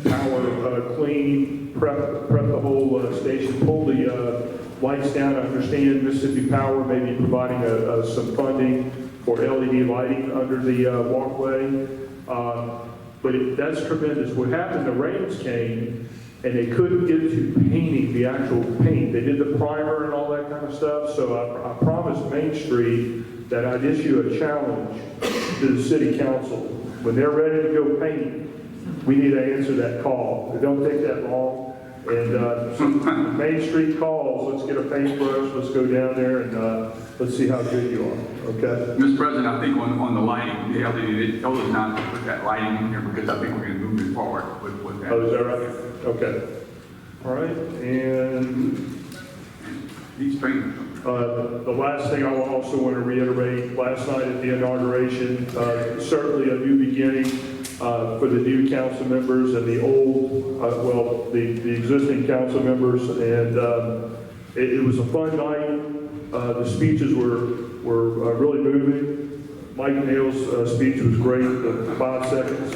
A: power clean, prep the whole station, pull the lights down. I understand Mississippi Power may be providing some funding for LED lighting under the walkway. But that's tremendous. What happened, the rains came, and they couldn't get to painting the actual paint. They did the primer and all that kind of stuff, so I promised Main Street that I'd issue a challenge to the city council. When they're ready to go paint, we need to answer that call. It don't take that long. And so Main Street calls, let's get a paintbrush, let's go down there and let's see how good you are, okay?
D: Mr. President, I think on the lighting, the LED, they told us not to put that lighting in here because I think we're going to move it forward with that.
A: Oh, is that right? Okay. All right, and
D: He's trained.
A: the last thing I will also want to reiterate, last night at the inauguration, certainly a new beginning for the new council members and the old, the existing council members, and it was a fun night. The speeches were really moving. Mike Neal's speech was great, the 5 seconds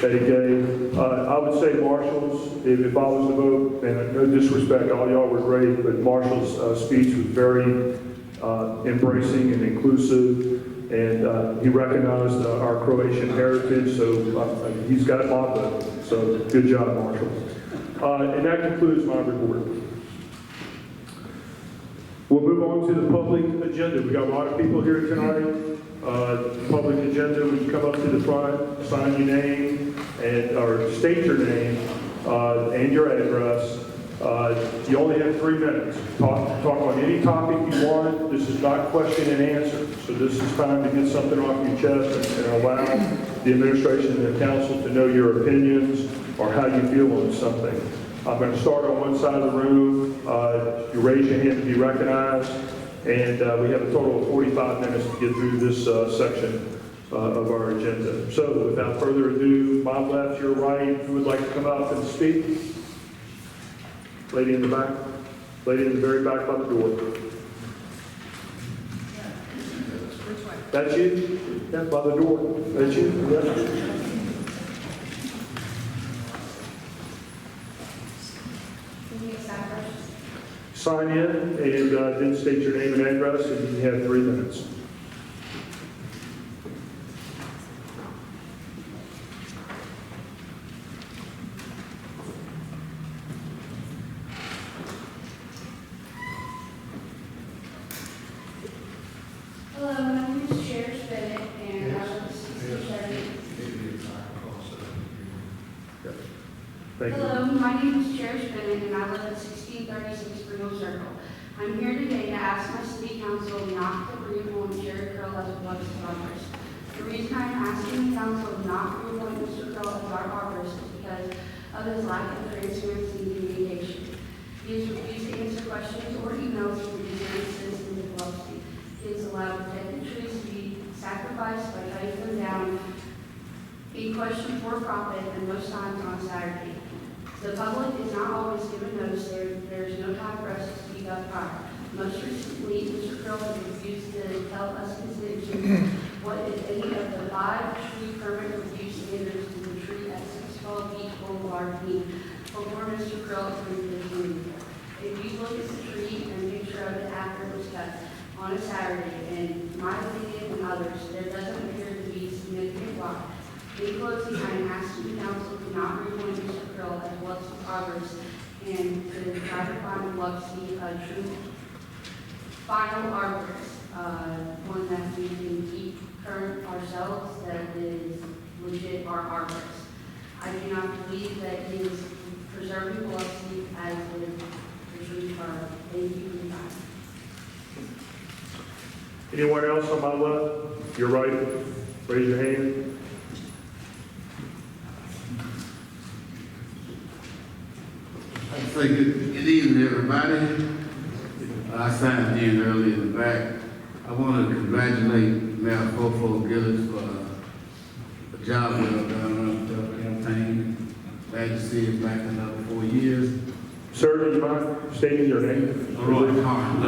A: that he gave. I would say Marshall's, if I was to vote, and no disrespect, all y'all were great, but Marshall's speech was very embracing and inclusive, and he recognized our Croatian heritage, so he's got my vote. So good job, Marshall. And that concludes my report. We'll move on to the public agenda. We got a lot of people here tonight. Public agenda, when you come up to the front, sign your name or state your name and your address. You only have 3 minutes. Talk on any topic you want. This is not question and answer. So this is time to get something off your chest and allow the administration and the council to know your opinions or how you feel on something. I'm going to start on one side of the room. You raise your hand to be recognized, and we have a total of 45 minutes to get through this section of our agenda. So without further ado, my left, your right, who would like to come up and speak? Lady in the back. Lady in the very back by the door. That's you? Yeah, by the door. That's you? Yeah. Sign in and then state your name and address, and you have 3 minutes.
N: Hello, my name is Sheriff Bennett, and I live at 1630.
A: Thank you.
N: Hello, my name is Sheriff Bennett, and I live at 1636 Springhill Circle. I'm here today to ask my city council not to reappoint Jerry Curl as a Biloxi Congress. The reason I'm asking the council not to reappoint Mr. Curl as our Congress is because of his lack of transparency and communication. He has refused to answer questions or emails from the citizens of Biloxi. He has allowed protected trees to be sacrificed by cutting them down, being questioned for profit, and most times on Saturday. The public is not always given notice. There is no time for us to speak up prior. Most recently, Mr. Curl has refused to tell us his citizens what if any of the 5 tree permit review standards in the tree at 612 Beach Boulevard meet before Mr. Curl approved this meeting. If you look at the tree and picture of it after it was cut on a Saturday, in my opinion and others, there doesn't appear to be significant block. In closing, I am asking the council to not reappoint Mr. Curl as Biloxi Congress and to try to find Biloxi a true final arborist, one that we can keep current ourselves, that is legit our arborist. I do not believe that he is preserving Biloxi as with the trees are. Thank you for your time.
A: Anyone else on my left? Your right? Raise your hand.
O: I'd say good evening, everybody. I signed in early in the back. I want to congratulate Mayor Fofo Gillis for a job well done on the campaign. Glad to see him back another 4 years.
A: Sir, do you mind stating your name?
O: Leroy Carney, I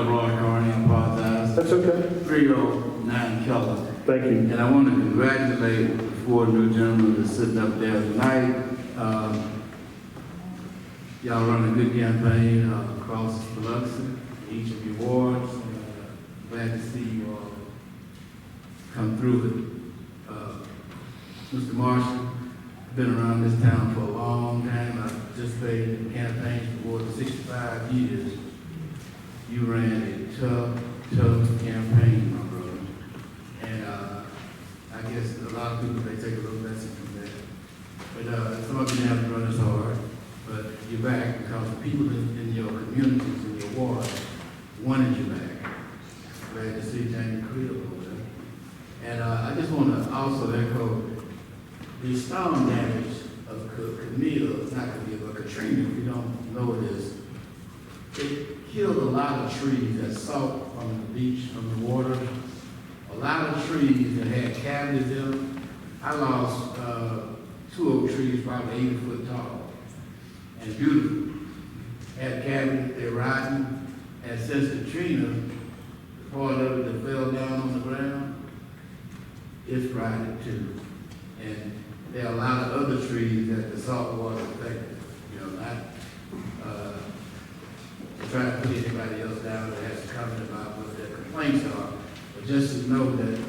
O: apologize.
A: That's okay.
O: 309 Keller.
A: Thank you.
O: And I want to congratulate the 4 new gentlemen that's sitting up there tonight. Y'all run a good campaign across Biloxi, each of your wards. Glad to see you all come through it. Mr. Marshall, been around this town for a long time. I've participated in campaigns for more than 65 years. You ran a tough campaign, my brother. And I guess a lot of people may take a little lesson from that. But some of you have to run as hard. But you're back because the people in your communities, in your ward, wanted you back. Glad to see Jamie Creel over there. And I just want to also echo the storm damage of Katrina, if you don't know this. It killed a lot of trees that salt from the beach, from the water. A lot of trees that had cavities in them. I lost 2 oak trees, probably 80 foot tall. And beautiful. Had cavities, they're rotten. And since Katrina, the part of it that fell down on the ground, it's rotted too. And there are a lot of other trees that the salt water affected. You know, not to try to put anybody else down that has to comment about what their complaints are. But just to know that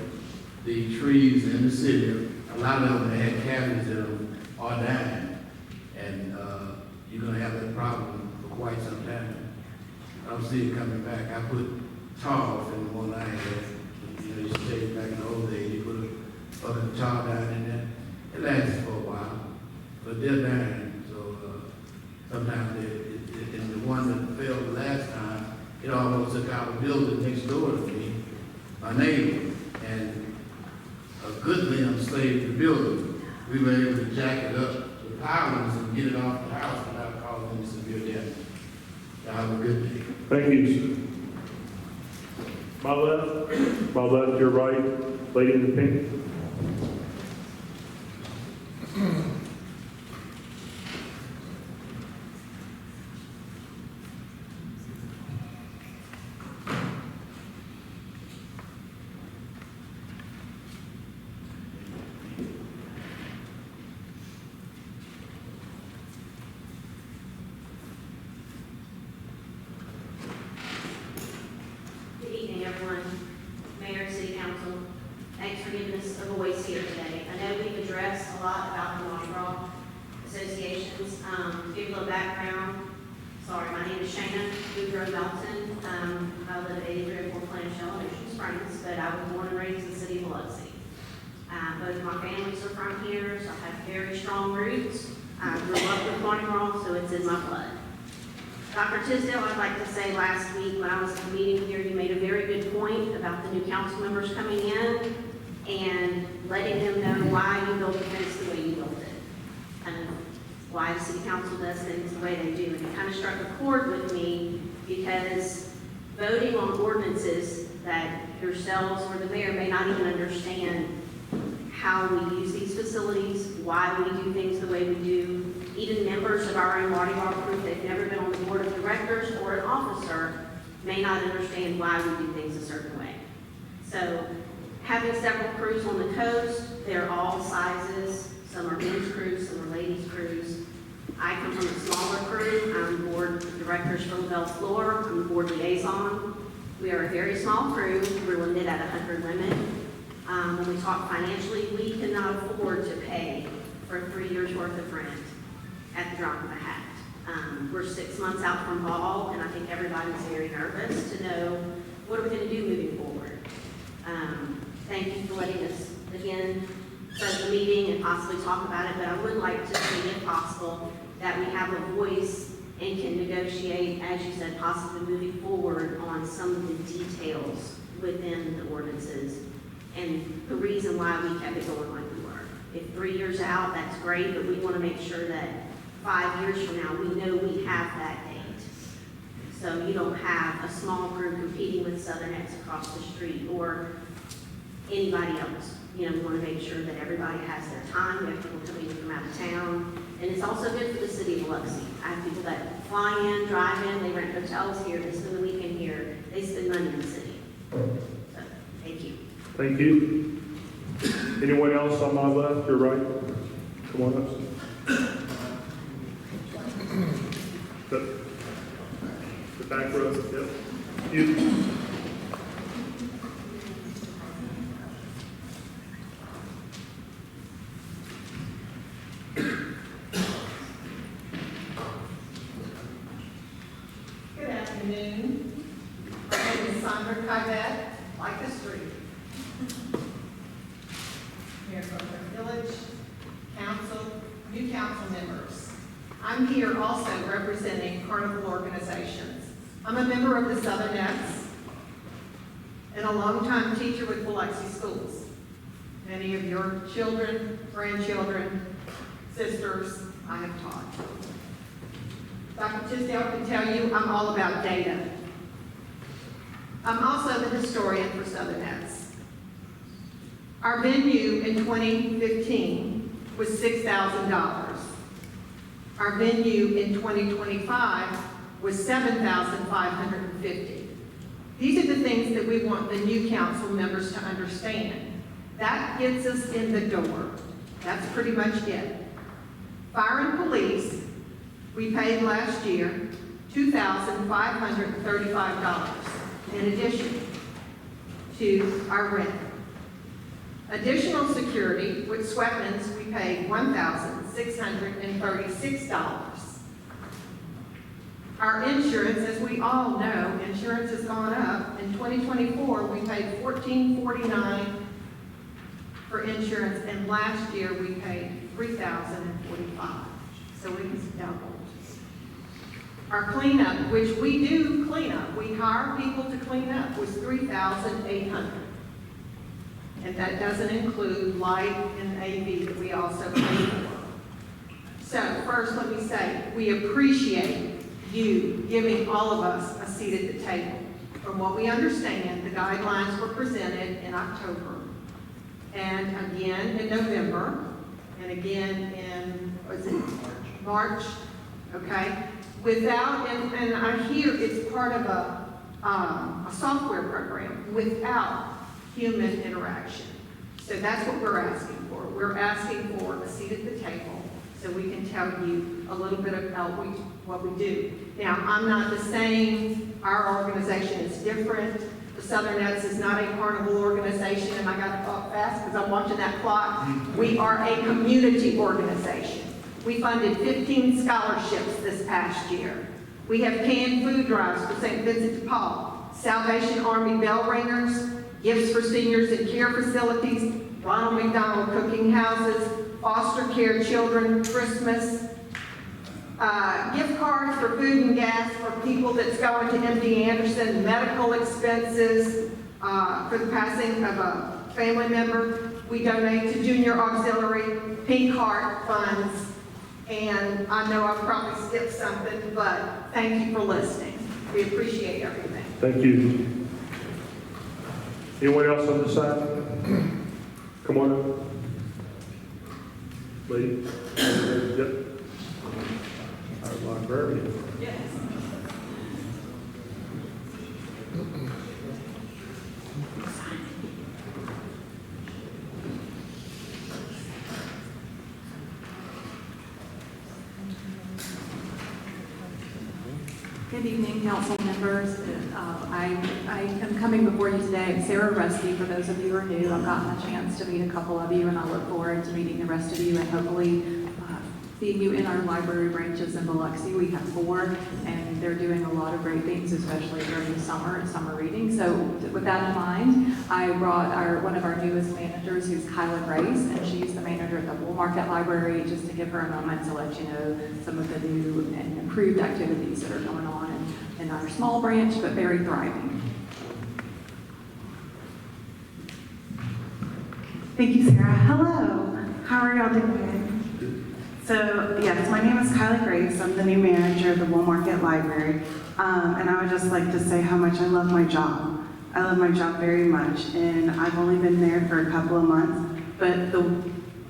O: the trees in the city, a lot of them that had cavities in them are dying. And you're going to have that problem for quite some time. I don't see it coming back. I put tar in the one I had. You know, you should take back in the old days, you put a bucket of tar down in there. It lasts for a while, but they're dying. So sometimes and the one that failed the last time, it almost took out a building next door to me, my neighbor, and a good limb saved the building. We were able to jack it up with powers and get it off the house without causing any severe damage. Y'all have a good day.
A: Thank you, sir. My left, your right, lady in the pink.
P: Good evening, everyone. Mayor, City Council, thanks for giving us a voice here today. I know we've addressed a lot about the Mardi Gras associations. To give you a little background, sorry, my name is Shana Boudreaux Melton. I live at 8304 Clamshell in Ocean Springs, but I was born and raised in the city of Biloxi. Both of my families are from here, so I have very strong roots. I grew up with Mardi Gras, so it's in my blood. Dr. Tisdale, I'd like to say last week when I was at the meeting here, you made a very good point about the new council members coming in and letting them know why you built the fence the way you built it, and why the city council does things the way they do. And it kind of struck a chord with me because voting on ordinances that yourselves or the mayor may not even understand how we use these facilities, why we do things the way we do. Even members of our own Mardi Gras group, they've never been on the board of directors or an officer, may not understand why we do things a certain way. So having several crews on the coast, they're all sizes. Some are men's crews, some are ladies' crews. I come from a smaller crew. I'm board of directors for LaBelle Floor. I'm the board liaison. We are a very small crew. We're limited at 100 women. When we talk financially, we cannot afford to pay for 3 years' worth of rent at the drop of a hat. We're 6 months out from ball, and I think everybody's very nervous to know what are we going to do moving forward? Thank you for letting us, again, set the meeting and possibly talk about it, but I would like to see, if possible, that we have a voice and can negotiate, as you said, possibly moving forward on some of the details within the ordinances and the reason why we kept it going like we were. If 3 years out, that's great, but we want to make sure that 5 years from now, we know we have that date. So you don't have a small group competing with Southern X across the street or anybody else. You know, we want to make sure that everybody has their time. We have people coming in from out of town. And it's also good for the city of Biloxi. I have people that fly in, drive in, they rent hotels here, they spend the weekend here, they spend money in the city. So, thank you.
A: Thank you. Anyone else on my left or right? Come on up. The back row, yep. You.
Q: Good afternoon. My name is Sandra Kivett, like the street. Here from the village council, new council members. I'm here also representing carnival organizations. I'm a member of the Southern X and a longtime teacher with Biloxi schools. Many of your children, grandchildren, sisters, I have taught. Dr. Tisdale can tell you I'm all about data. I'm also the historian for Southern X. Our venue in 2015 was $6,000. Our venue in 2025 was $7,550. These are the things that we want the new council members to understand. That gets us in the door. That's pretty much it. Fire and police, we paid last year $2,535 in addition to our rent. Additional security with Sweatman's, we paid $1,636. Our insurance, as we all know, insurance has gone up. In 2024, we paid $1,449 for insurance, and last year we paid $3,045. So it has doubled. Our cleanup, which we do clean up, we hire people to clean up, was $3,800. And that doesn't include light and AV that we also pay for. So first, let me say, we appreciate you giving all of us a seat at the table. From what we understand, the guidelines were presented in October, and again in November, and again in, was it March? Okay. Without, and I hear it's part of a software program without human interaction. So that's what we're asking for. We're asking for a seat at the table so we can tell you a little bit about what we do. Now, I'm not the same. Our organization is different. The Southern X is not a carnival organization, and I got to talk fast because I'm watching that clock. We are a community organization. We funded 15 scholarships this past year. We have canned food drives for St. Vincent de Paul, Salvation Army bell ringers, gifts for seniors in care facilities, Ronald McDonald cooking houses, foster care children, Christmas, gift cards for food and gas for people that's going to MD Anderson, medical expenses for the passing of a family member. We donate to Junior Auxiliary, Pink Heart funds, and I know I probably skipped something, but thank you for listening. We appreciate everything.
A: Thank you. Anyone else on this side? Come on up. Lady. Yep. Our librarian.
Q: Yes.
R: Good evening, council members. I am coming before you today. I'm Sarah Rusty. For those of you who are new, I've gotten a chance to meet a couple of you, and I look forward to meeting the rest of you and hopefully being new in our library branches in Biloxi. We have 4, and they're doing a lot of great things, especially during the summer and summer reading. So with that in mind, I brought one of our newest managers, who's Kyla Grace, and she's the manager at the Woolmarket Library, just to give her a moment to let you know some of the new and improved activities that are going on in our small branch, but very thriving.
S: Thank you, Sarah. Hello. How are y'all doing? So, yes, my name is Kyla Grace. I'm the new manager of the Woolmarket Library. And I would just like to say how much I love my job. I love my job very much. And I've only been there for a couple of months. But the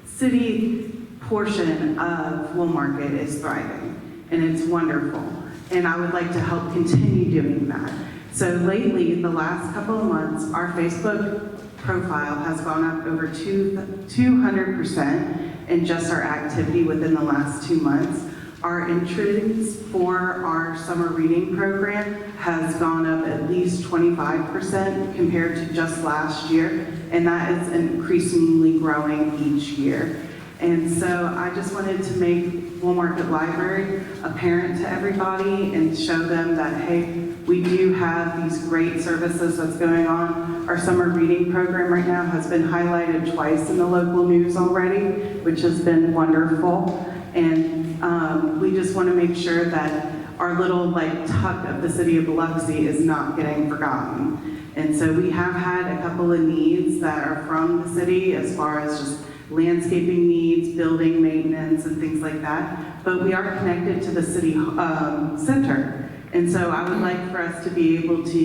S: city portion of Woolmarket is thriving. And it's wonderful. And I would like to help continue doing that. So lately, the last couple of months, our Facebook profile has gone up over 200% in just our activity within the last 2 months. Our entrance for our summer reading program has gone up at least 25% compared to just last year, and that is increasingly growing each year. And so I just wanted to make Woolmarket Library apparent to everybody and show them that, hey, we do have these great services that's going on. Our summer reading program right now has been highlighted twice in the local news already, which has been wonderful. And we just want to make sure that our little tuck of the city of Biloxi is not getting forgotten. And so we have had a couple of needs that are from the city as far as just landscaping needs, building maintenance, and things like that. But we are connected to the city center. And so I would like for us to be able to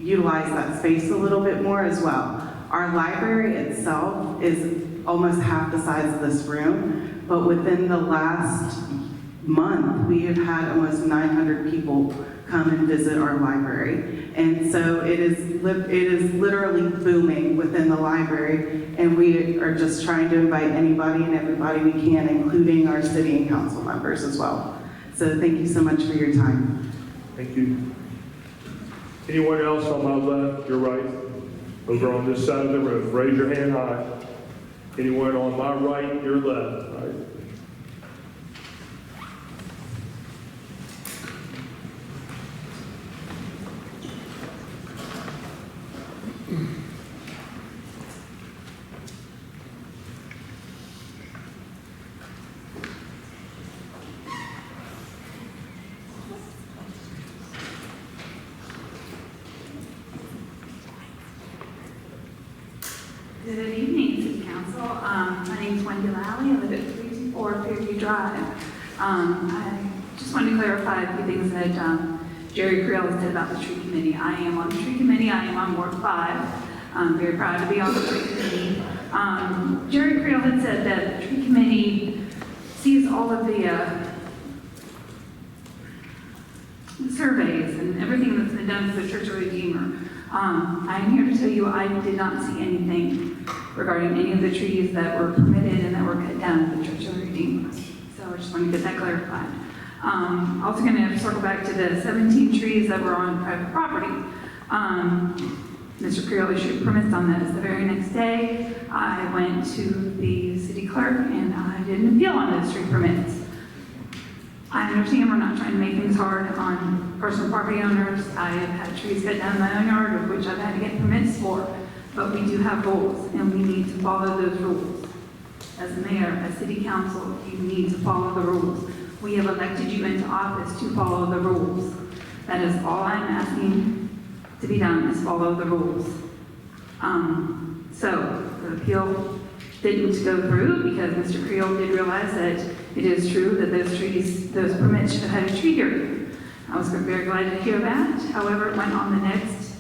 S: utilize that space a little bit more as well. Our library itself is almost half the size of this room, but within the last month, we have had almost 900 people come and visit our library. And so it is literally booming within the library, and we are just trying to invite anybody and everybody we can, including our city and council members as well. So thank you so much for your time.
A: Thank you. Anyone else on my left, your right, over on this side of the room? Raise your hand high. Anyone on my right, your left? All right.
T: Good evening, City Council. My name is Wendy Lally. I live at 324 Fairview Drive. I just wanted to clarify a few things that Jerry Creel has said about the tree committee. I am on the tree committee. I am on Ward 5. I'm very proud to be on the tree committee. Jerry Creel had said that the tree committee sees all of the surveys and everything that's been done for the Church of Redeemer. I'm here to tell you I did not see anything regarding any of the trees that were permitted and that were cut down at the Church of Redeemer. So I just want to get that clarified. Also going to circle back to the 17 trees that were on private property. Mr. Creel issued permits on those. The very next day, I went to the city clerk and I did an appeal on those tree permits. I understand we're not trying to make things hard on personal property owners. I have had trees cut down in my own yard, of which I've had to get permits for, but we do have rules, and we need to follow those rules. As mayor, as city council, you need to follow the rules. We have elected you into office to follow the rules. That is all I'm asking to be done, is follow the rules. So the appeal didn't go through because Mr. Creel did realize that it is true that those permits should have had a tree hearing. I was very glad to hear that. However, it went on the next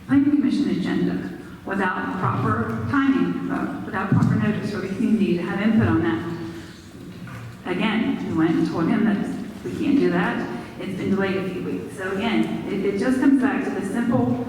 T: planning commission agenda without proper timing, without proper notice for the community to have input on that. Again, we went and told him that we can't do that. It's been delayed a few weeks. So again, it just comes back to the simple,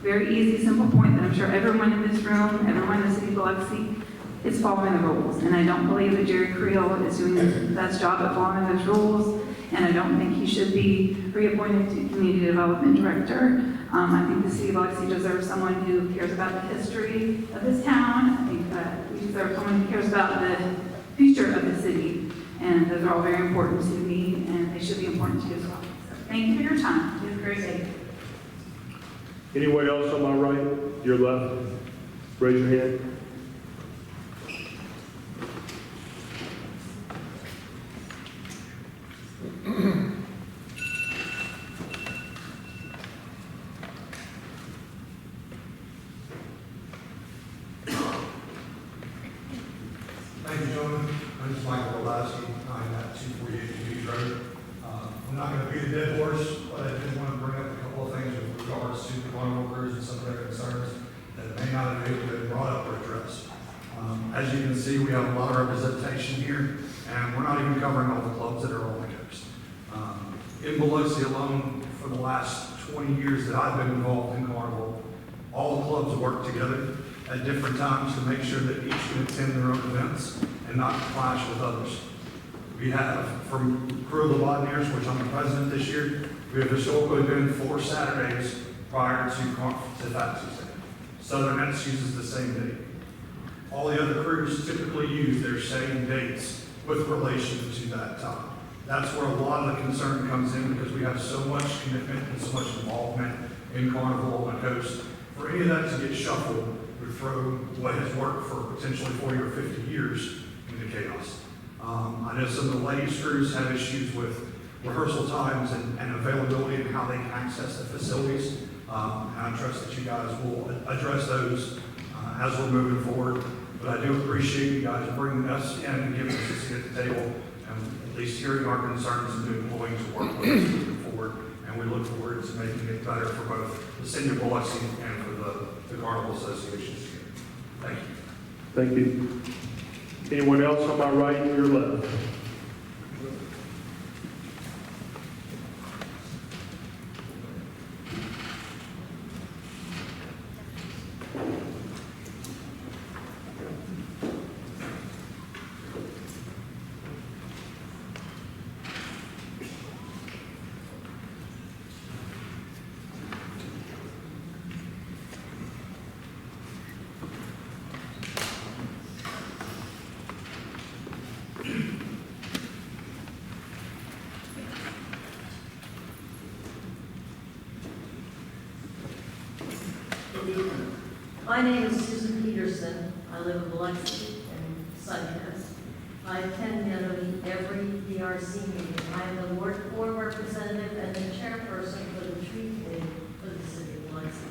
T: very easy, simple point that I'm sure everyone in this room, everyone in the city of Biloxi, is following the rules. And I don't believe that Jerry Creel is doing the best job at following those rules. And I don't think he should be reappointed to Community Development Director. I think the city of Biloxi deserves someone who cares about the history of this town. I think we deserve someone who cares about the future of the city. And those are all very important to me, and they should be important to you as well. So thank you for your time. You have a great day.
A: Anyone else on my right, your left? Raise your hand.
U: Thank you, gentlemen. I'm just Michael Biloxi. I'm at 248 Beach Road. I'm not going to beat a dead horse, but I did want to bring up a couple of things with regards to the carnival workers and some of their concerns that may not have been brought up or addressed. As you can see, we have a lot of representation here, and we're not even covering all the clubs that are on the coast. In Biloxi alone, for the last 20 years that I've been involved in carnival, all the clubs work together at different times to make sure that each can attend their own events and not clash with others. We have, from Crew of the Lodniers, which I'm the president this year, we have historically been 4 Saturdays prior to Fat Tuesday. Southern Nets uses the same date. All the other crews typically use their same dates with relation to that time. That's where a lot of the concern comes in, because we have so much commitment and so much involvement in Carnival on the coast. For any of that to get shuffled would throw what has worked for potentially 40 or 50 years into chaos. I know some of the ladies crews have issues with rehearsal times and availability and how they can access the facilities. And I trust that you guys will address those as we're moving forward. But I do appreciate you guys bringing us in and giving us a seat at the table, and at least hearing our concerns and being willing to work with us moving forward. And we look forward to making it better for both the city of Biloxi and for the Carnival Association. Thank you.
A: Thank you. Anyone else on my right, your left?
V: My name is Susan Peterson. I live in Biloxi and Suncoast. I attend nearly every DRC meeting. I am the Ward 4 representative and the chairperson for the tree committee for the city of Biloxi.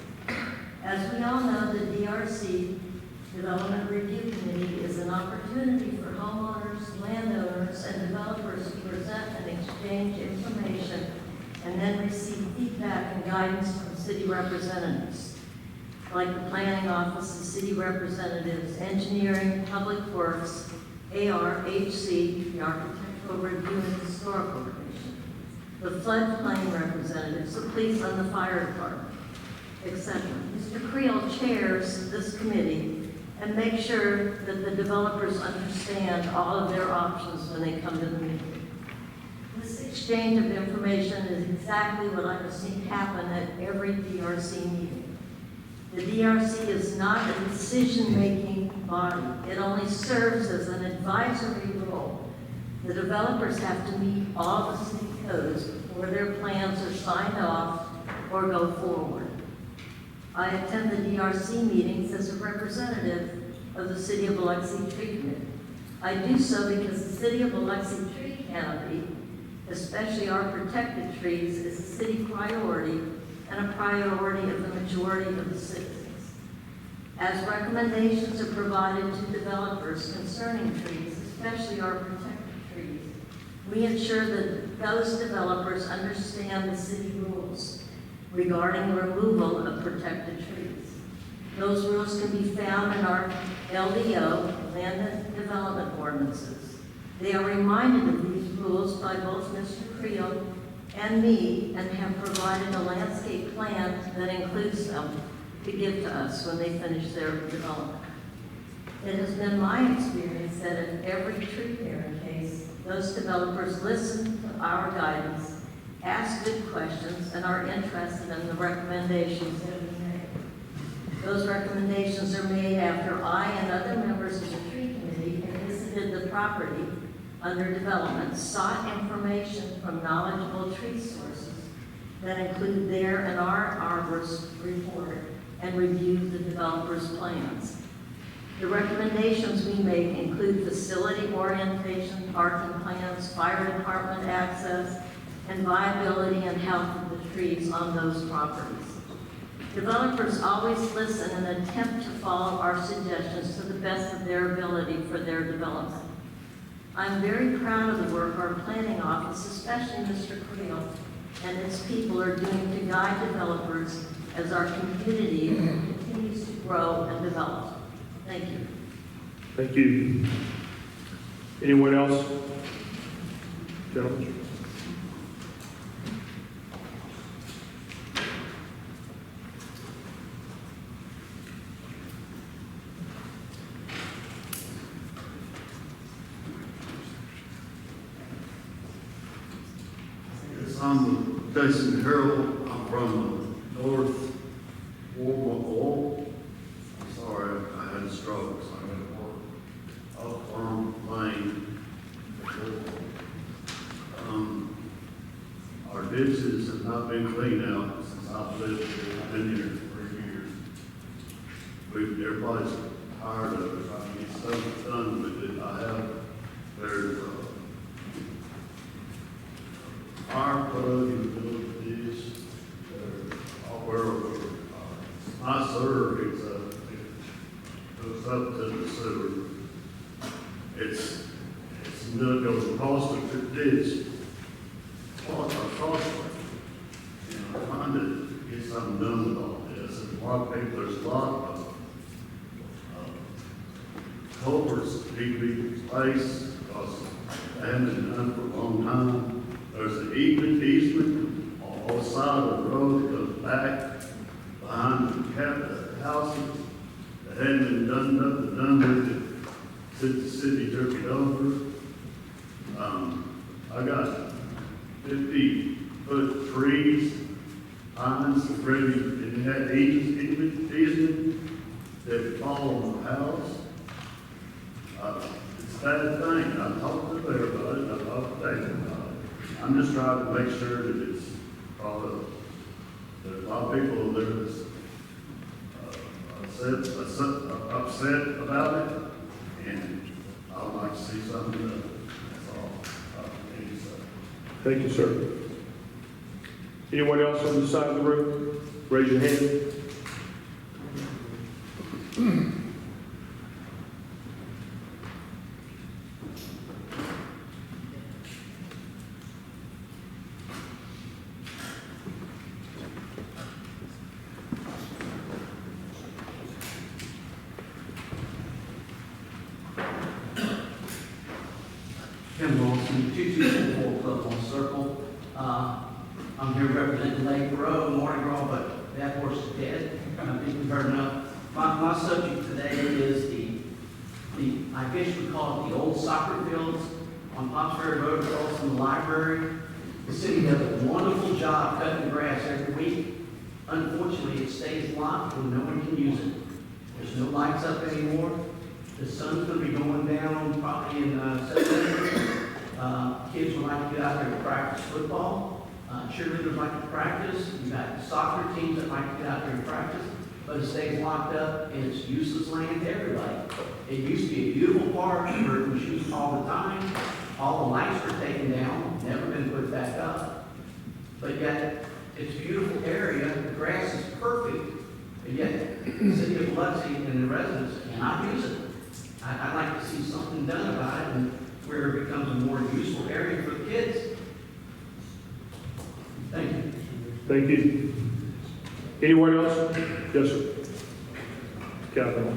V: As we all know, the DRC Development Review Committee is an opportunity for homeowners, landowners, and developers to present and exchange information and then receive feedback and guidance from city representatives, like the planning office, the city representatives, engineering, public works, ARHC, the Architectural Review and Historical Commission, the floodplain representatives, the police and the fire department, etc. Mr. Creel chairs this committee and makes sure that the developers understand all of their options when they come to the meeting. This exchange of information is exactly what I have seen happen at every DRC meeting. The DRC is not a decision-making body. It only serves as an advisory role. The developers have to meet all the city codes before their plans are signed off or go forward. I attend the DRC meetings as a representative of the City of Biloxi Tree Committee. I do so because the City of Biloxi tree canopy, especially our protected trees, is a city priority and a priority of the majority of the citizens. As recommendations are provided to developers concerning trees, especially our protected trees, we ensure that those developers understand the city rules regarding removal of protected trees. Those rules can be found in our LDO, Land Development Ordinances. They are reminded of these rules by both Mr. Creel and me, and have provided a landscape plan that includes them to give to us when they finish their development. It has been my experience that in every tree clearing case, those developers listen to our guidance, ask good questions, and are interested in the recommendations that we make. Those recommendations are made after I and other members of the tree committee have visited the property under development sought information from knowledgeable tree sources that include their and our arborist report and reviewed the developer's plans. The recommendations we make include facility orientation, parking plans, fire department access, and viability and health of the trees on those properties. Developers always listen and attempt to follow our suggestions to the best of their ability for their development. I'm very proud of the work our planning office, especially Mr. Creel, and its people are doing to guide developers as our community continues to grow and develop. Thank you.
A: Thank you. Anyone else? Gentlemen?
B: I'm Jason Harold. I'm from North Warwick. I'm sorry, I had a stroke, so I'm going to work up Farm Lane. Our ditches have not been cleaned out since I've lived here. I've been here 3 years. Everybody's tired of it. I mean, stuff done with it. There's fire plug in the middle of the ditch. My sewer, it goes up to the sewer. It's not going to cost of the ditch. Cost. I'm trying to get something done with all this. And a lot of people, there's a lot of culverts need to be replaced because they haven't been done for a long time. There's an easement on both sides of the road that goes back behind the houses that hadn't been done with it since the city took it over. I got 50-foot trees, pines, ready, and it had easement that fall on the house. It's a bad thing. I talked to them about it. I talked to them about it. I'm just trying to make sure that it's brought up. There's a lot of people there that's upset about it, and I would like to see something done. That's all I need to say.
A: Thank you, sir. Anyone else on the side of the room? Raise your hand.
F: Wilson, 2244 Club Circle. I'm here representing Lake Road, Mardi Gras, but that horse is dead. I think we've heard enough. My subject today is I guess we call it the old soccer fields on Pops Ferry Road across from the library. The city does a wonderful job cutting the grass every week. Unfortunately, it stays locked when no one can use it. There's no lights up anymore. The sun's going to be going down probably in September. Kids would like to get out there to practice football. Cheerleaders like to practice. You've got soccer teams that like to get out there and practice. But it stays locked up and it's useless land to everybody. It used to be a beautiful park where it was used all the time. All the lights were taken down, never been put back up. But yet, it's a beautiful area. The grass is perfect. But yet, the city of Biloxi and the residents cannot use it. I'd like to see something done about it and where it becomes a more useful area for the kids. Thank you.
A: Thank you. Anyone else? Yes, sir. Catherine.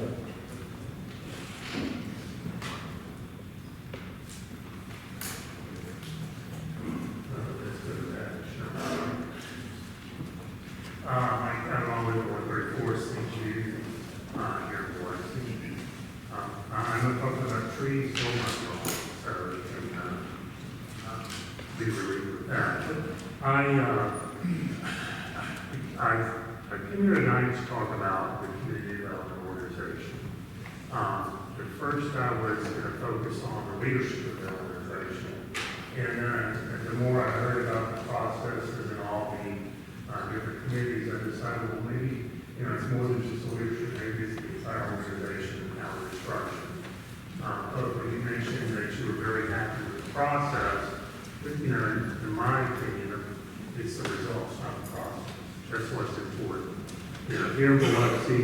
W: Mike, I'm always on 34 St. Jude, Airport. I'm going to talk about trees, so much wrong, so we can be really prepared. I came here tonight to talk about the community development organization. At first, I was going to focus on the leadership of the organization. And the more I heard about the processes and all the different committees, I decided, well, maybe, it's more than just the leadership, maybe it's the entire organization and how we're structured. But you mentioned that you were very happy with the process, but, in my opinion, it's the results, not the process. That's what's important. Here in Biloxi,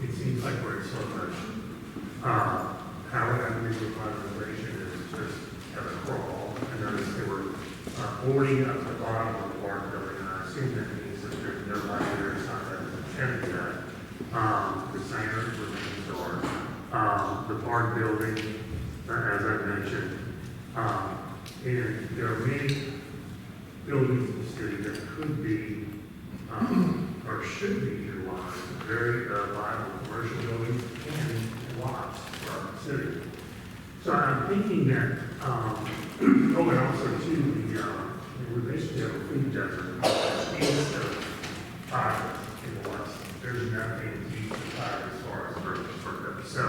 W: it seems like we're in slow motion. How it happens with modernization is just at a crawl. I noticed they were boarding up the bottom of the bar building, and I assume that means that there's nobody there, it's not represented yet. The signers remains or the park building, as I mentioned. And there are many buildings in the city that could be or should be utilized, very viable commercial buildings and lots for our city. So I'm thinking that, and also too, we basically have a food desert east of Iowa in the west. There's nothing east of Iowa as far as for them. So,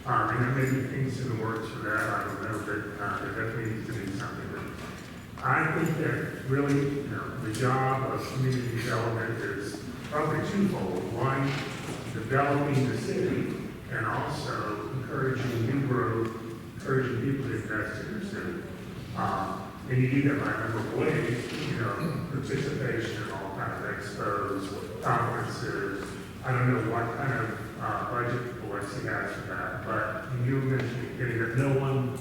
W: and there may be things in the works for that. I don't know, but there definitely needs to be something. But I think that really, the job of community development is probably twofold. One, developing the city, and also encouraging new growth, encouraging people to invest in their city. And you do that by a number of ways, participation in all kinds of expos, conferences. I don't know what kind of budget Biloxi has for that, but you mentioned getting that no one,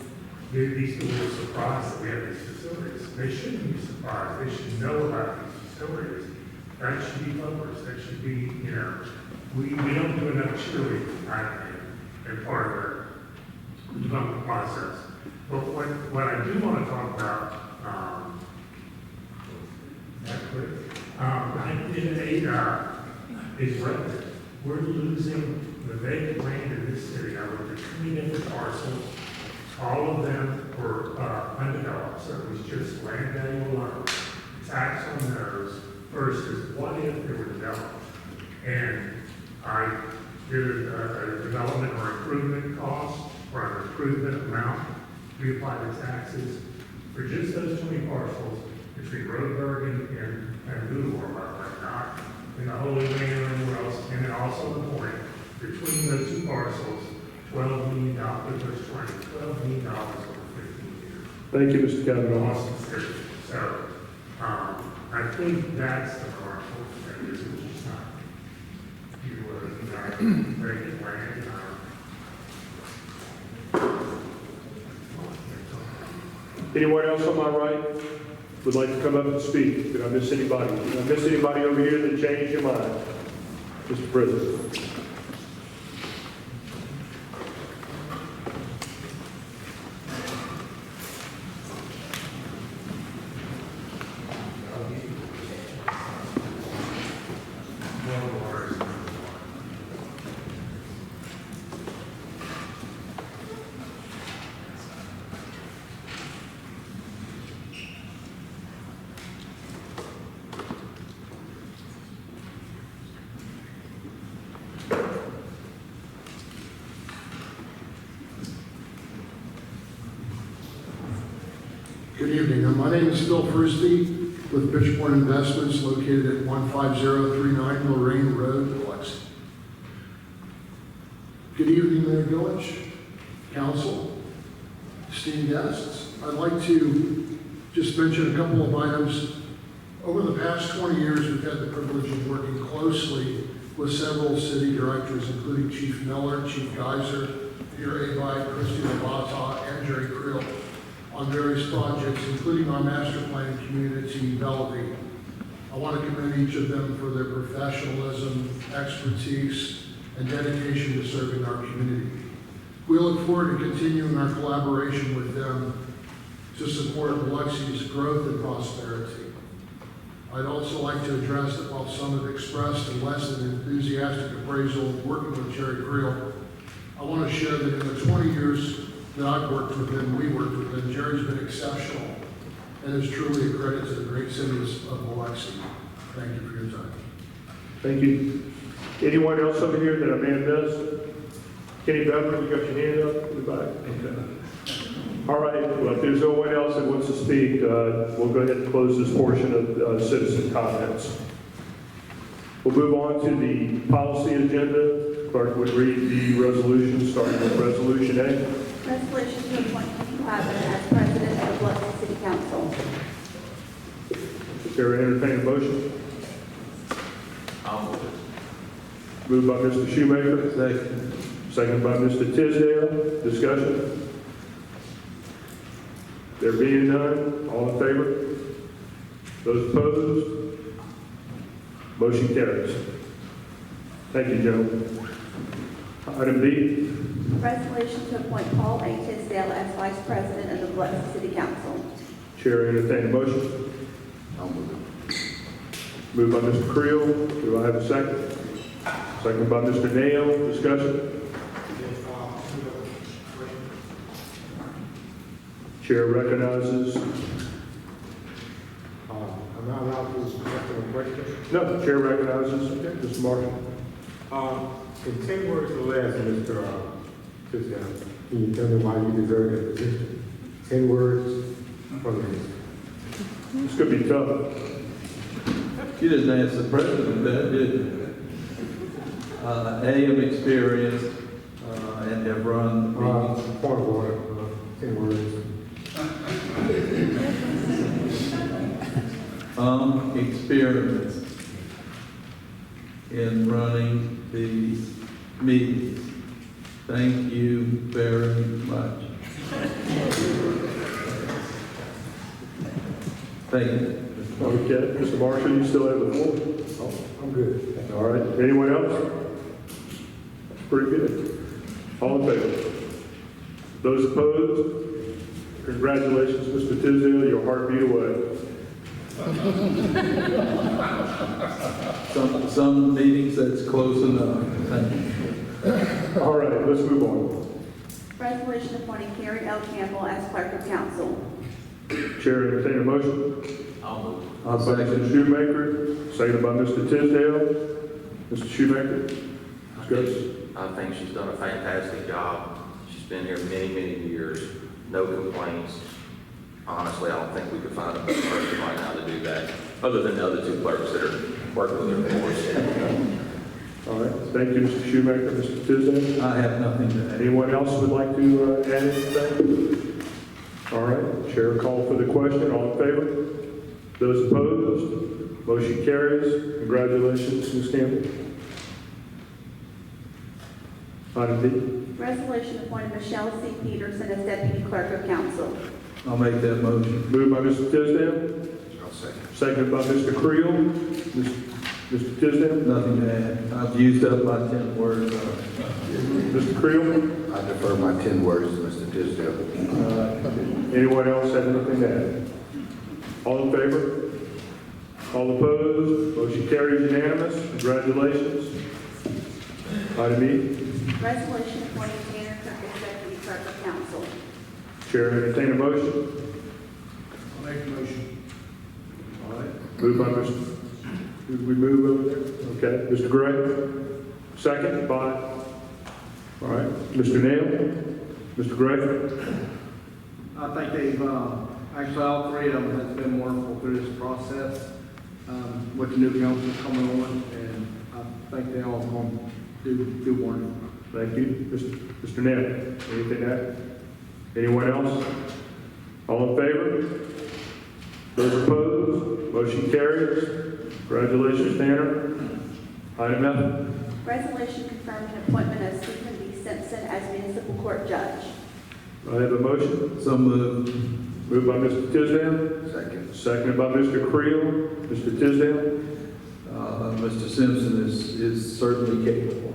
W: these people are surprised that we have these facilities. They shouldn't be surprised. They should know about these facilities. That should be published. That should be, we don't do enough cheerleading, I think, and part of the development process. But what I do want to talk about, I did is revenue. We're losing the vacant land in this city. I looked at 20 different parcels. All of them were undeveloped, so it was just land value alone. Tax on those versus what if they were developed? And I did a development or improvement cost or an improvement amount. We applied the taxes for just those 20 parcels between Rodeburg and Boulevard, not in the Holy Land or anywhere else. And then also the point between those two parcels, $12 million, $12 million over 15 years.
A: Thank you, Mr. Kavanaugh.
W: Awesome city. So, I think that's the part that is just not, vacant land.
A: Anyone else on my right would like to come up and speak? Did I miss anybody? Did I miss anybody over here that changed your mind? Mr. President.
G: Good evening. My name is Phil Frusti with Bridgeport Investments located at 15039 Lorraine Road, Biloxi. Good evening, Mayor Gillich, Council, esteemed guests. I'd like to just mention a couple of items. Over the past 20 years, we've had the privilege of working closely with several city directors, including Chief Miller, Chief Geiser, Peter Abide, Christy Labata, and Jerry Creel, on various projects, including our master plan and community development. I want to commend each of them for their professionalism, expertise, and dedication to serving our community. We look forward to continuing our collaboration with them to support Biloxi's growth and prosperity. I'd also like to address that while some have expressed a less than enthusiastic appraisal of working with Jerry Creel, I want to share that in the 20 years that I've worked with him, we worked with him, Jerry's been exceptional and is truly a credit to the great cities of Biloxi. Thank you for your time.
A: Thank you. Anyone else over here that I may have missed? Kenny Beverly, you got your hand up in the back? Okay. All right, well, if there's no one else that wants to speak, we'll go ahead and close this portion of citizen comments. We'll move on to the policy agenda. Clerk would read the resolution, starting with Resolution A.
C: Resolution to appoint Kenny Plaza as president of the Biloxi City Council.
A: Chair entertain a motion.
K: I'll move it.
A: Moved by Mr. Shoemaker. Second by Mr. Tisdale. Discussion. There being none, all in favor? Those opposed? Motion carries. Thank you, gentlemen. Item B.
C: Resolution to appoint Paul A. Tisdale as vice president of the Biloxi City Council.
A: Chair entertain a motion.
J: I'll move it.
A: Moved by Mr. Creel. Do I have a second? Second by Mr. Nail. Discussion. Chair recognizes.
H: I'm not allowed to ask a question.
A: No, chair recognizes. Mr. Marshall.
H: In 10 words or less, Mr. Tisdale, can you tell me why you deserve that position? 10 words or less.
A: This could be tough.
I: You didn't ask the president that, did you? AM experience and have run meetings.
H: Point of order, 10 words.
I: Experience in running these meetings. Thank you very much. Thank you.
A: Okay, Mr. Marshall, you still have the floor?
H: Oh, I'm good.
A: All right, anyone else? That's pretty good. All in favor? Those opposed? Congratulations, Mr. Tisdale, your heart beat away.
I: Some meetings that's close enough. Thank you.
A: All right, let's move on.
C: Resolution appointing Carrie L. Campbell as clerk of council.
A: Chair, entertain a motion.
K: I'll move.
A: By Mr. Shoemaker, seconded by Mr. Tisdale. Mr. Shoemaker, discuss.
K: I think she's done a fantastic job. She's been here many, many years. No complaints. Honestly, I don't think we could find a better person right now to do that, other than the other two clerks that are working with her for us.
A: All right, thank you, Mr. Shoemaker. Mr. Tisdale?
I: I have nothing to add.
A: Anyone else would like to add anything? All right, chair call for the question. All in favor? Those opposed? Motion carries. Congratulations, Ms. Campbell. Item B.
C: Resolution appointing Michelle C. Peterson as deputy clerk of council.
I: I'll make that motion.
A: Moved by Mr. Tisdale.
J: I'll second.
A: Seconded by Mr. Creel. Mr. Tisdale?
I: Nothing to add. I've used up my 10 words.
A: Mr. Creel?
J: I defer my 10 words to Mr. Tisdale.
A: Anyone else have anything to add? All in favor? All opposed? Motion carries unanimous. Congratulations. Item E.
C: Resolution appointing Tanner Cook as deputy clerk of council.
A: Chair, entertain a motion.
G: I'll make a motion.
A: All right. Moved by Mr. Did we move over there? Okay. Mr. Gray? Second by? All right. Mr. Nail? Mr. Gray?
F: I think they've, actually all three of them has been wonderful through this process, with the new council coming on, and I think they all going to do wonderful.
A: Thank you. Mr. Nail, anything to add? Anyone else? All in favor? Those opposed? Motion carries. Congratulations, Tanner. Item F.
C: Resolution confirming appointment of Stephen B. Simpson as municipal court judge.
A: I have a motion.
I: So moved.
A: Moved by Mr. Tisdale.
J: Second.
A: Seconded by Mr. Creel. Mr. Tisdale.
I: Mr. Simpson is certainly capable.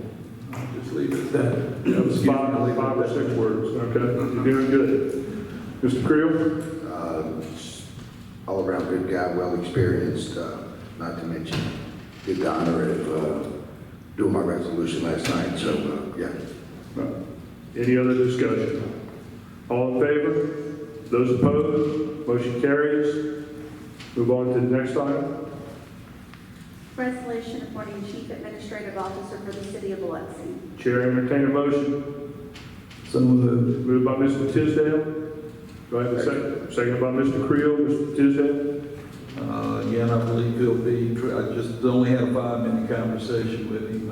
I: I'll just leave it at that.
A: That was five or six words. Okay, you're doing good. Mr. Creel?
J: All around good guy, well experienced, not to mention did the honor of doing my resolution last night, so yeah.
A: Any other discussion? All in favor? Those opposed? Motion carries. Move on to the next item.
C: Resolution appointing chief administrative officer for the city of Biloxi.
A: Chair, entertain a motion.
I: So moved.
A: Moved by Mr. Tisdale. Do I have a second? Second by Mr. Creel. Mr. Tisdale?
I: Again, I believe he'll be, I just only had a 5-minute conversation with him.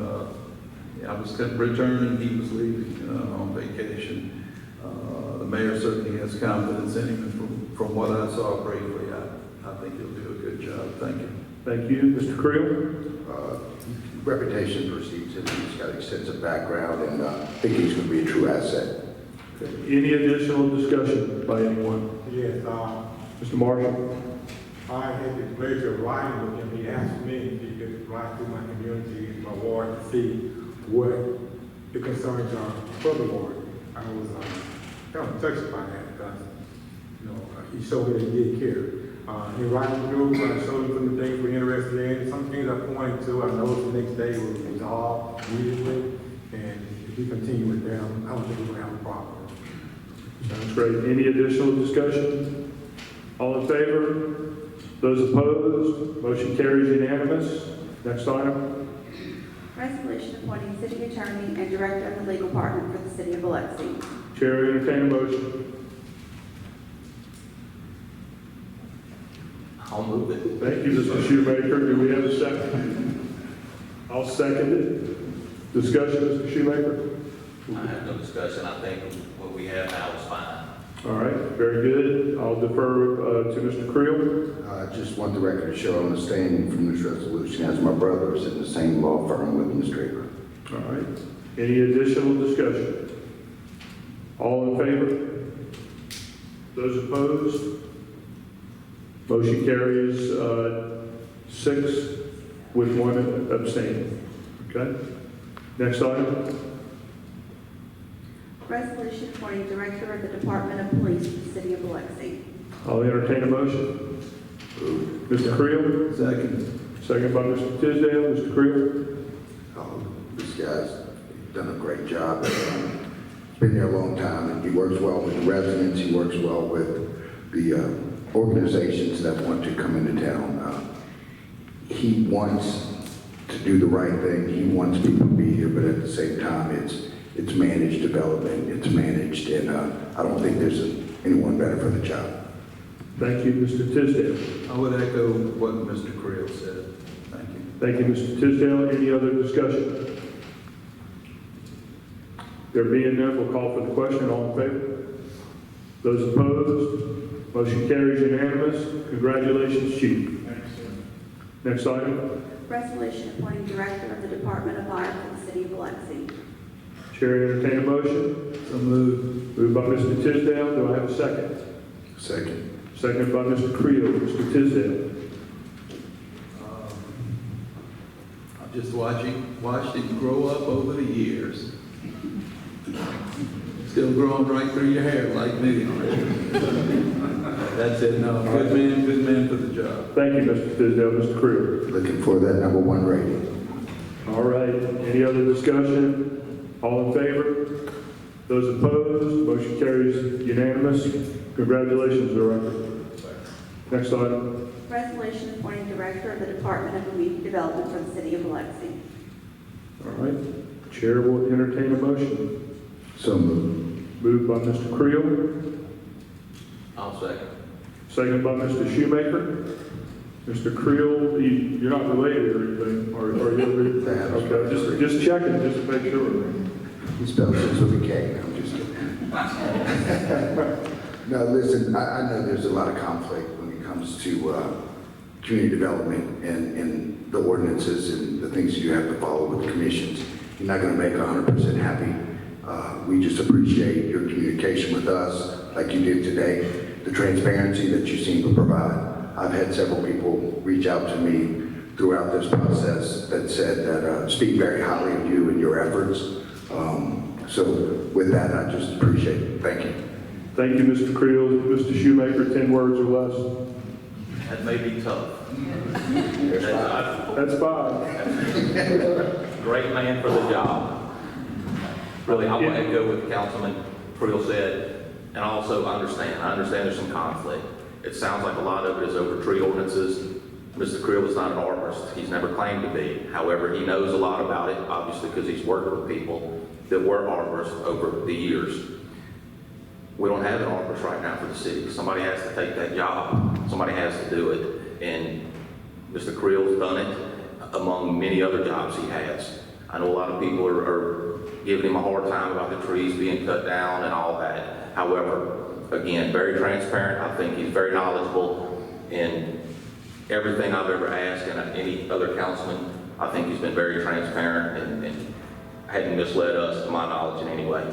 I: I was returning, he was leaving on vacation. The mayor certainly has confidence in him, and from what I saw briefly, I think he'll do a good job. Thank you.
A: Thank you. Mr. Creel?
J: Reputation precedes him. He's got extensive background, and I think he's going to be a true asset.
A: Okay. Any additional discussion by anyone?
H: Yes,
A: Mr. Marshall?
H: I had the pleasure of riding with him. He asked me if he could ride through my community and my ward to see what the concerns are for the ward. I was kind of touched by that because, he showed me that he did care. He riding through, I showed him some of the things we're interested in. Some things I pointed to, I noticed the next day was resolved immediately. And if we continue with that, I don't think we're going to have a problem.
A: Sounds great. Any additional discussion? All in favor? Those opposed? Motion carries unanimous. Next item.
C: Resolution appointing city attorney and director of the legal department for the city of Biloxi.
A: Chair will entertain a motion.
K: I'll move it.
A: Thank you, Mr. Shoemaker. Do we have a second? I'll second it. Discussion, Mr. Shoemaker?
K: I have no discussion. I think what we have now is fine.
A: All right, very good. I'll defer to Mr. Creel.
J: I just want the record to show I'm abstaining from this resolution as my brother is in the same law firm with Ms. Draper.
A: All right. Any additional discussion? All in favor? Those opposed? Motion carries 6 with 1 abstaining. Okay? Next item.
C: Resolution appointing director of the Department of Police for the city of Biloxi.
A: I'll entertain a motion. Mr. Creel?
I: Second.
A: Second by Mr. Tisdale. Mr. Creel?
J: This guy's done a great job. Been there a long time, and he works well with the residents. He works well with the organizations that want to come into town. He wants to do the right thing. He wants people to be here, but at the same time, it's managed development. It's managed, and I don't think there's anyone better for the job.
A: Thank you, Mr. Tisdale.
I: I would echo what Mr. Creel said. Thank you.
A: Thank you, Mr. Tisdale. Any other discussion? There being none, we'll call for the question. All in favor? Those opposed? Motion carries unanimous. Congratulations, Chief. Next item.
C: Resolution appointing director of the Department of Fire for the city of Biloxi.
A: Chair, entertain a motion.
I: So moved.
A: Moved by Mr. Tisdale. Do I have a second?
J: Second.
A: Seconded by Mr. Creel. Mr. Tisdale.
I: I've just watched him grow up over the years. Still growing right through your hair like me. That's it. No, good man for the job.
A: Thank you, Mr. Tisdale. Mr. Creel.
J: Looking for that #1 rating.
A: All right. Any other discussion? All in favor? Those opposed? Motion carries unanimous. Congratulations, Director. Next item.
C: Resolution appointing director of the Department of Community Development for the city of Biloxi.
A: All right. Chair will entertain a motion.
J: So moved.
A: Moved by Mr. Creel.
K: I'll second.
A: Seconded by Mr. Shoemaker. Mr. Creel, you're not related or anything, or are you? Okay, just checking, just to make sure.
J: He spells it with a K. I'm just kidding. No, listen, I know there's a lot of conflict when it comes to community development and the ordinances and the things you have to follow with the commissions. You're not going to make 100% happy. We just appreciate your communication with us like you did today, the transparency that you seem to provide. I've had several people reach out to me throughout this process that said that speak very highly of you and your efforts. So with that, I just appreciate it. Thank you.
A: Thank you, Mr. Creel. Mr. Shoemaker, 10 words or less.
K: That may be tough.
A: That's fine.
K: Great man for the job. Really, I want to echo what Councilman Creel said, and also I understand there's some conflict. It sounds like a lot of it is over tree ordinances. Mr. Creel is not an arborist. He's never claimed to be. However, he knows a lot about it, obviously, because he's worked with people that were arborists over the years. we don't have an arborist right now for the city. Somebody has to take that job. Somebody has to do it. And Mr. Creel's done it among many other jobs he has. I know a lot of people are giving him a hard time about the trees being cut down and all that. However, again, very transparent. I think he's very knowledgeable in everything I've ever asked, and any other councilman. I think he's been very transparent and hadn't misled us, to my knowledge, in any way.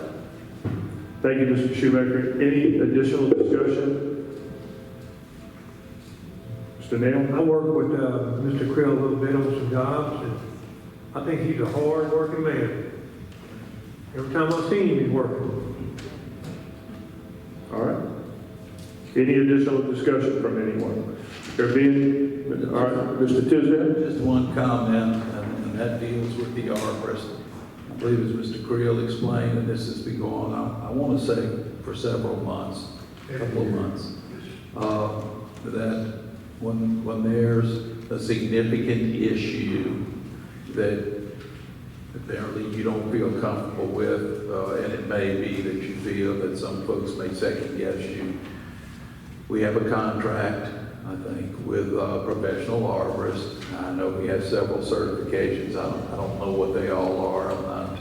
A: Thank you, Mr. Shoemaker. Any additional discussion? Mr. Nail?
E: I worked with Mr. Creel a little bit on some jobs, and I think he's a hard-working man. Every time I've seen him, he's working.
A: All right. Any additional discussion from anyone? There being, all right, Mr. Tisdale?
I: Just one comment, and that deals with the arborist. I believe as Mr. Creel explained, and this has been going on, I want to say for several months, a couple of months, that when there's a significant issue that apparently you don't feel comfortable with, and it may be that you feel that some folks may second guess you, we have a contract, I think, with professional arborists. I know we have several certifications. I don't know what they all are. I'm not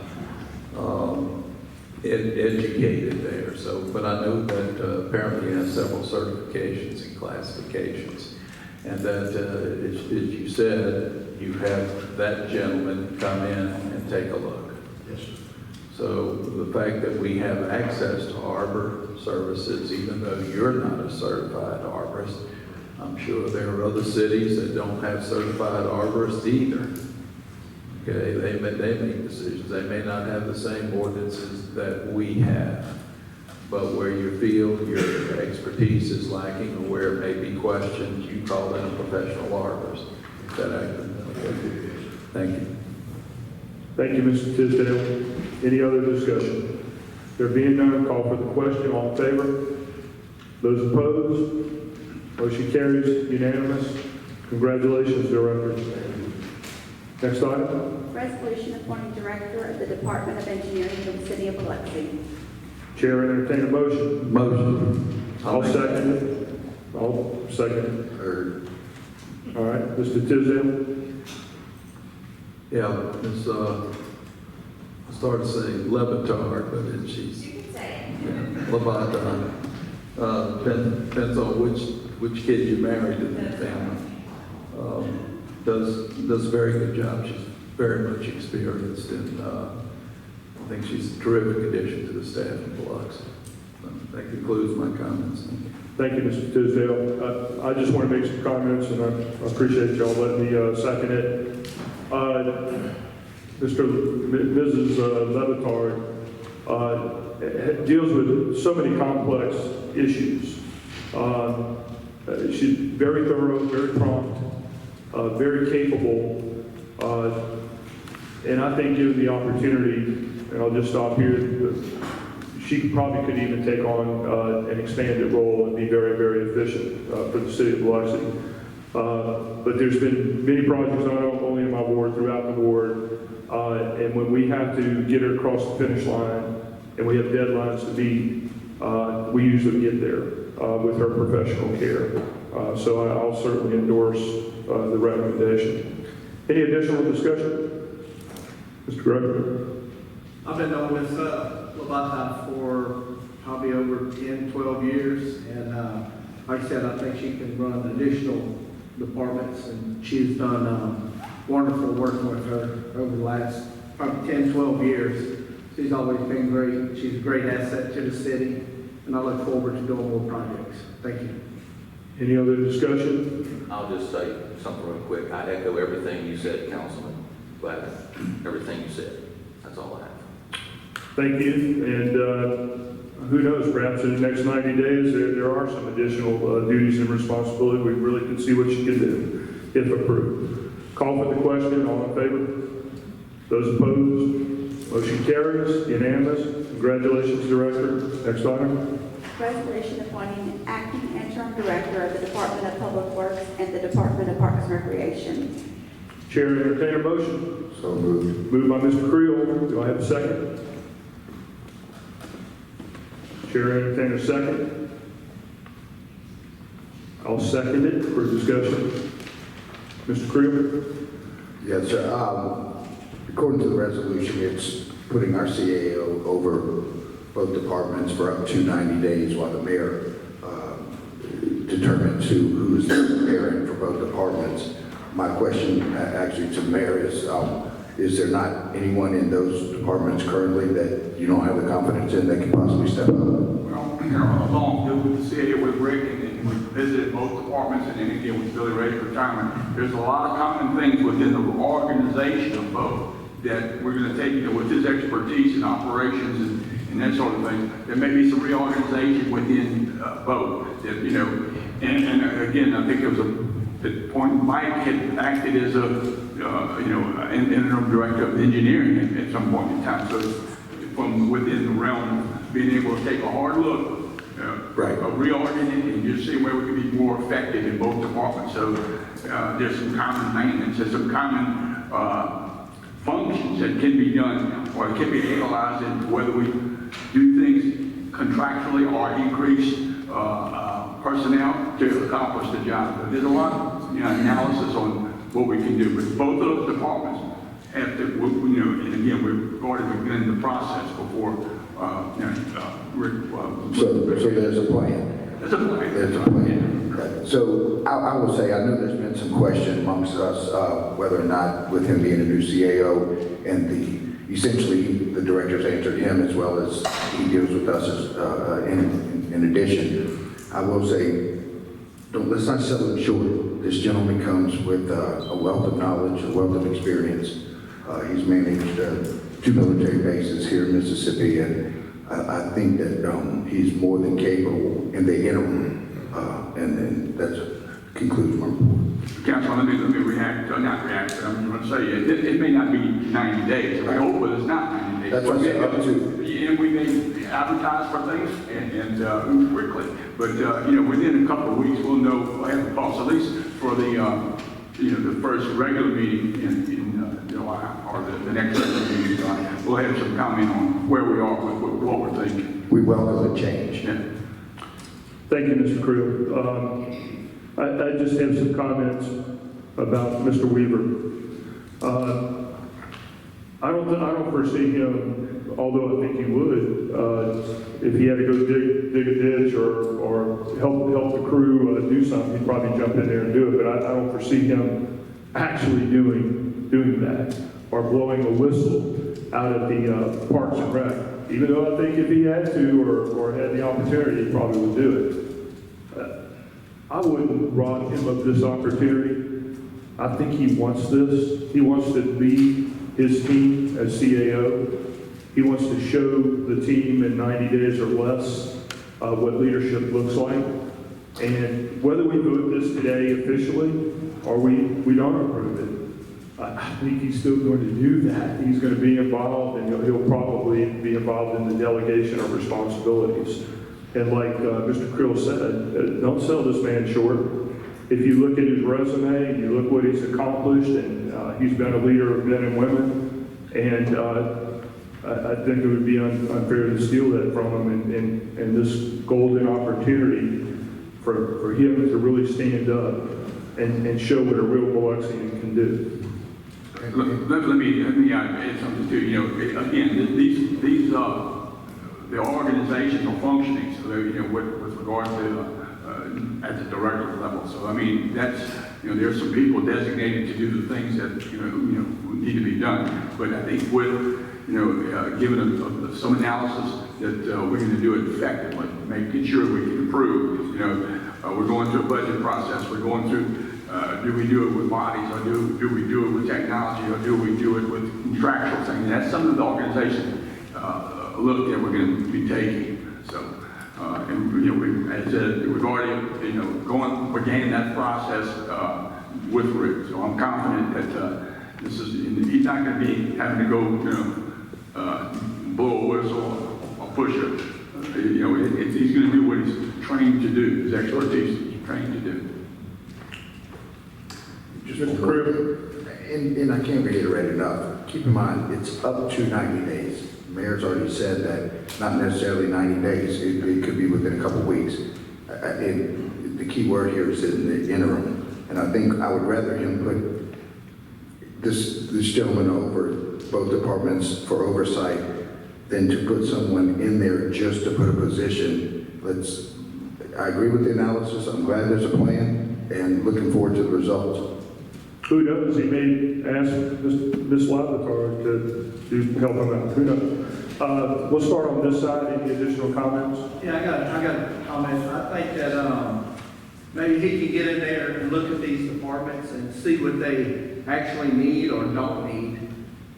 I: educated there. So, but I know that apparently you have several certifications and classifications, and that, as you said, you have that gentleman come in and take a look.
G: Yes, sir.
I: So the fact that we have access to arbor services, even though you're not a certified arborist, I'm sure there are other cities that don't have certified arborists either. Okay, they make decisions. They may not have the same ordinances that we have, but where you feel your expertise is lacking or where it may be questioned, you call in a professional arborist. Is that accurate? Okay. Thank you.
A: Thank you, Mr. Tisdale. Any other discussion? There being none, call for the question. All in favor? Those opposed? Motion carries unanimous. Congratulations, Director. Next item.
C: Resolution appointing Director of the Department of Engineering for the City of Biloxi.
A: Chair entertain a motion.
I: Motion.
A: I'll second it. I'll second it. All right, Mr. Tisdale.
I: Yeah, it's, I started saying Levitard, but then she's.
P: You can say it.
I: Yeah, Leviathan. Depends on which kid you married in the family. Does a very good job. She's very much experienced, and I think she's a terrific addition to the staff in Biloxi. That concludes my comments.
A: Thank you, Mr. Tisdale. I just want to make some comments, and I appreciate y'all letting me second it. Mrs. Levitard deals with so many complex issues. She's very thorough, very prompt, very capable, and I think given the opportunity, and I'll just stop here, she probably could even take on an expanded role and be very, very efficient for the city of Biloxi. But there's been many projects, not only in my ward, throughout the ward, and when we have to get her across the finish line and we have deadlines to meet, we usually get there with her professional care. So I'll certainly endorse the recommendation. Any additional discussion? Mr. Gregory?
F: I've been known with Leviathan for probably over 10, 12 years, and like I said, I think she can run additional departments, and she's done wonderful working with her over the last probably 10, 12 years. She's always been great. She's a great asset to the city, and I look forward to doing more projects. Thank you.
A: Any other discussion?
K: I'll just say something real quick. I echo everything you said, Councilman Gladden. Everything you said. That's all I have.
A: Thank you. And who knows, perhaps in the next 90 days, there are some additional duties and responsibility. We really can see what you can do if approved. Call for the question. All in favor? Those opposed? Motion carries. Unanimous. Congratulations, Director. Next item.
C: Resolution appointing acting interim director of the Department of Public Works and the Department of Parks and Recreation.
A: Chair, entertain a motion.
J: So moved.
A: Moved by Mr. Creel. Do I have a second? Chair, entertain a second. I'll second it for discussion. Mr. Creel?
J: Yes, sir. According to the resolution, it's putting our CAO over both departments for up to 90 days while the mayor determines who's the parent for both departments. My question actually to the mayor is there not anyone in those departments currently that you don't have the confidence in that can possibly step up?
D: Well, along with the CAO with Rick and we visited both departments and then again with Billy Ray for retirement, there's a lot of common things within the organization of both that we're going to take, with his expertise in operations and that sort of thing. There may be some reorganization within both that, and again, I think there was the point Mike had acted as an interim director of engineering at some point in time. So from within the realm of being able to take a hard look, reorganize it and just see where we can be more effective in both departments. So there's some common maintenance, there's some common functions that can be done or can be analyzed in whether we do things contractually or increase personnel to accomplish the job. But there's a lot of analysis on what we can do. But both of those departments have to, and again, we've already begun the process before.
J: So there's a plan.
D: There's a plan.
J: There's a plan. Okay. So I will say, I know there's been some question amongst us whether or not with him being a new CAO and essentially the directors answered him as well as he deals with us as, in addition. I will say, let's not sell it short. This gentleman comes with a wealth of knowledge, a wealth of experience. He's managed 2 military bases here in Mississippi, and I think that he's more than capable in the interim. And that concludes my report.
D: Council, let me react, not react, but I'm going to say it may not be 90 days. I hope it's not 90 days.
J: That's what I said, up to.
D: And we may advertise for things and quickly, but within a couple of weeks we'll know, we'll have the pulse, at least for the first regular meeting in July or the next regular meeting in July. We'll have some comment on where we are with what we're thinking.
J: We welcome the change.
D: Yeah.
A: Thank you, Mr. Creel. I just have some comments about Mr. Weaver. I don't foresee him, although I think he would, if he had to go dig a ditch or help the crew do something, he'd probably jump in there and do it. But I don't foresee him actually doing that or blowing a whistle out at the Parks and Rec. Even though I think if he had to or had the opportunity, he probably would do it. I wouldn't rob him of this opportunity. I think he wants this. He wants to lead his team as CAO. He wants to show the team in 90 days or less what leadership looks like. And whether we vote this today officially or we don't approve it, I think he's still going to do that. He's going to be involved, and he'll probably be involved in the delegation of responsibilities. And like Mr. Creel said, don't sell this man short. If you look at his resume, you look what he's accomplished, and he's been a leader of men and women, and I think it would be unfair to steal that from him, and this golden opportunity for him to really stand up and show what a real Biloxian can do.
D: Let me add something too. Again, the organizations are functioning, so with regard to at the director level. So I mean, that's there's some people designated to do the things that need to be done. But I think with given some analysis that we're going to do it effectively, making sure we can improve. We're going through a budget process. We're going through. Do we do it with bodies, or do we do it with technology, or do we do it with contractual things? That's some of the organizations look that we're going to be taking. So, we've already, began that process with Rick. So I'm confident that he's not going to be having to go, blow a whistle or push it. He's going to do what he's trained to do. His expertise is trained to do.
J: And I can't reiterate enough. Keep in mind, it's up to 90 days. The mayor's already said that not necessarily 90 days. It could be within a couple of weeks. The key word here is in the interim. And I think I would rather him put this gentleman over both departments for oversight than to put someone in there just to put a position. I agree with the analysis. I'm glad there's a plan and looking forward to the results.
A: Who knows, he may ask Ms. Laboratory to help him out, who knows? We'll start on this side, any additional comments?
F: Yeah, I got comments. I think that, maybe he can get in there and look at these departments and see what they actually need or don't need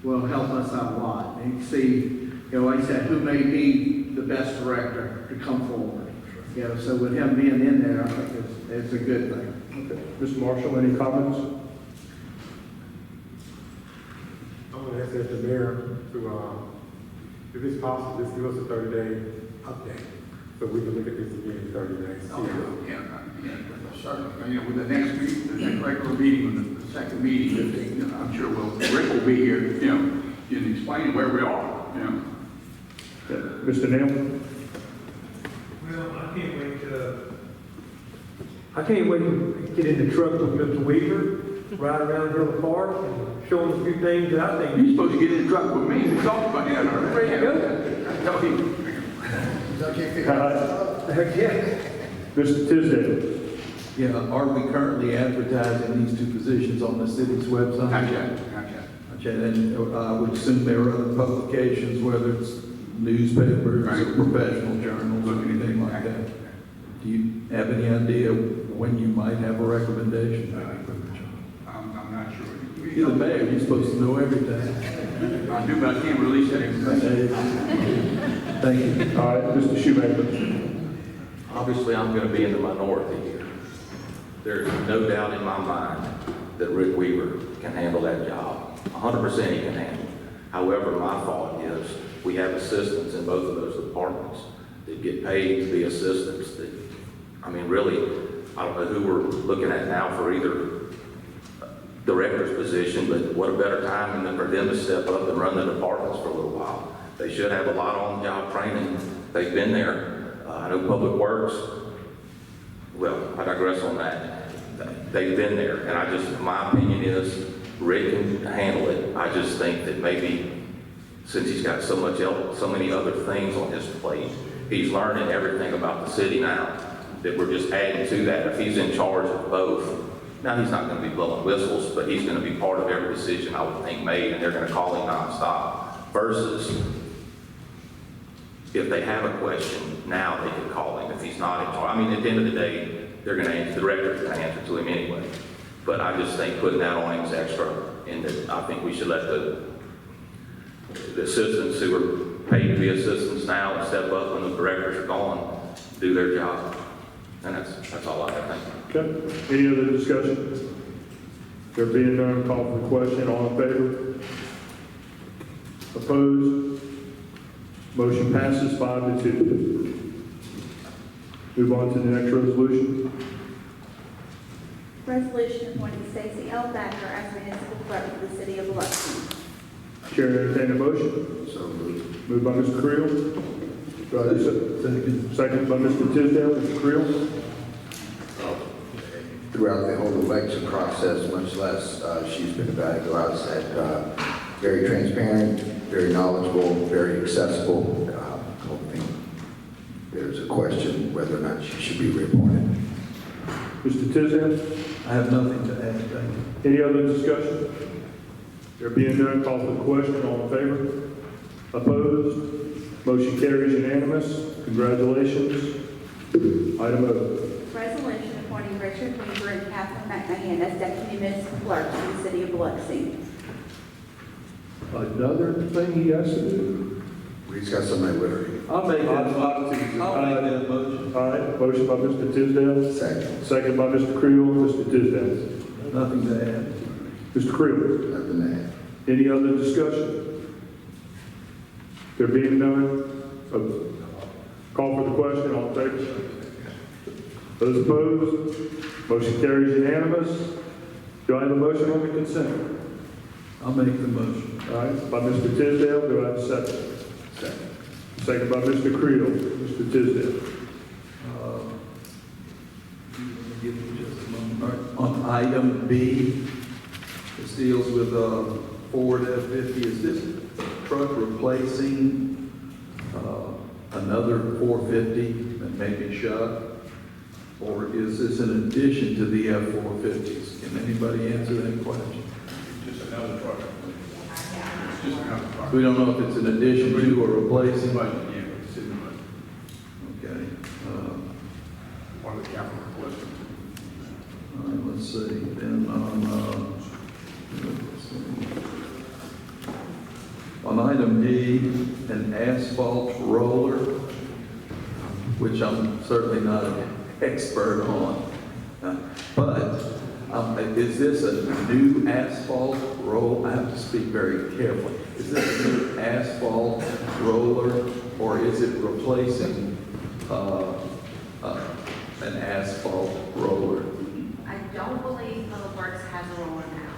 F: will help us out a lot. And see, like I said, who may be the best director to come forward. So with him being in there, I think it's a good thing.
A: Okay. Mr. Marshall, any comments?
H: I'm gonna ask the mayor to, if it's possible, just give us a 30-day update, so we can look at this again in 30 days.
D: Certainly, with the next meeting, the next regular meeting, the second meeting, I'm sure Rick will be here, and explain where we are,
A: Mr. Neal?
E: Well, I can't wait to get in the truck with Mr. Weaver, ride around Hill Park and show him a few things that I think.
D: You're supposed to get in the truck with me, we talked about that already.
E: Ready to go.
D: Tell him.
E: Heck, yeah.
A: Mr. Tisdale?
I: Yeah, are we currently advertising these two positions on the city's website?
D: Not yet.
I: Okay, and I would assume there are other publications, whether it's newspapers or professional journals or anything like that. Do you have any idea when you might have a recommendation?
D: I'm not sure.
I: You're the mayor, you're supposed to know everything.
D: I do, but I can't release that information.
I: Thank you.
A: All right, Mr. Shoemaker?
K: Obviously, I'm going to be in the minority here. There's no doubt in my mind that Rick Weaver can handle that job. 100% he can handle it. However, my thought is we have assistants in both of those departments that get paid to be assistants. Really, I don't know who we're looking at now for either director's position, but what a better time than for them to step up and run the departments for a little while. They should have a lot of on-job training. They've been there. I know Public Works, well, I digress on that. They've been there, and my opinion is Rick can handle it. I just think that maybe since he's got so many other things on his plate, he's learning everything about the city now, that we're just adding to that. If he's in charge of both, now he's not going to be blowing whistles, but he's going to be part of every decision I would think made, and they're going to call him nonstop. Versus if they have a question, now they can call him if he's not in charge. At the end of the day, they're going to answer, the director's going to answer to him anyway. But I just think putting that on him is extra, and that I think we should let the assistants who are paid to be assistants now and step up when the directors are gone, do their job. And that's all I have. Thank you.
A: Okay. Any other discussion? There being none, call for the question. All in favor? Opposed? Motion passes 5-2. Move on to the next resolution.
C: Resolution appointing Stacy L. Thacker as municipal clerk for the city of Biloxi.
A: Chair entertain a motion.
J: So moved.
A: Moved by Mr. Creel. Do I have a second? Second by Mr. Tisdale. Mr. Creel.
J: Throughout the whole election process, much less she's been evaluated, I said, very transparent, very knowledgeable, very accessible. I don't think there's a question whether or not she should be reappointed.
A: Mr. Tisdale.
I: I have nothing to add, thank you.
A: Any other discussion? There being none, call for the question. All in favor? Opposed? Motion carries unanimous. Congratulations. Item O.
C: Resolution appointing Richard Weaver and Catherine McMahon as deputy municipal clerk for the city of Biloxi.
A: Another thing he has to do.
J: He's got somebody with her.
I: I'll make that motion.
A: All right, motion by Mr. Tisdale.
J: Second.
A: Second by Mr. Creel. Mr. Tisdale.
I: Nothing to add.
A: Mr. Creel.
J: Nothing to add.
A: Any other discussion? There being none, call for the question. All in favor? Those opposed? Motion carries unanimous. Do I have a motion on the consent?
I: I'll make the motion.
A: All right, by Mr. Tisdale. Do I have a second?
J: Second.
A: Second by Mr. Creel. Mr. Tisdale.
I: Give me just a moment. All right. On item B, this deals with Ford F-50. Is this truck replacing another 450 that may be shot? Or is this in addition to the F-450s? Can anybody answer that question?
D: Just another truck. It's just another truck.
I: We don't know if it's in addition to or replacing.
D: Budget, yeah, it's in the budget.
I: Okay.
D: One of the capital requests.
I: All right, let's see. Then on item D, an asphalt roller, which I'm certainly not an expert on. But is this a new asphalt roll? I have to speak very carefully. Is this a new asphalt roller, or is it replacing an asphalt roller?
P: I don't believe Public Works has a roller now.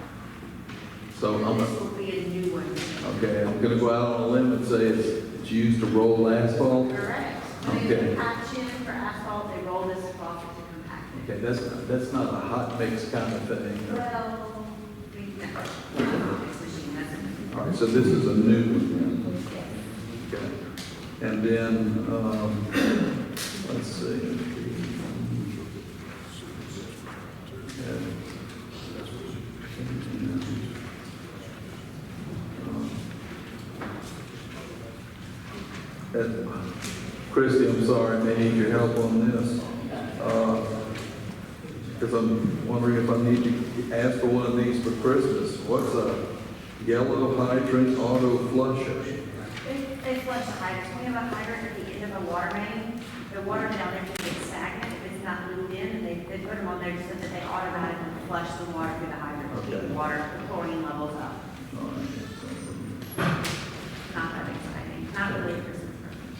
I: So
P: This will be a new one.
I: okay, I'm gonna go out on a limb and say it's used to roll asphalt.
P: Correct. When they
I: Okay.
P: patch in for asphalt, they roll this across it to compact it.
I: Okay, that's not a hot mix kind of thing.
P: Well, this machine hasn't.
I: All right, so this is a new one. Okay. And then, let's see. Christie, I'm sorry, I may need your help on this. Because I'm wondering if I need to ask for one of these for Christmas. What's a yellow hydrant auto flusher?
P: They flush the hydrants. When you have a hydrant at the end of a water main, the water down there can get stagnant if it's not moved in, and they put them on there so that they automatically flush the water through the hydrant to keep the water, the chlorine levels up.
I: All right.
P: Not that exciting, not really a Christmas present.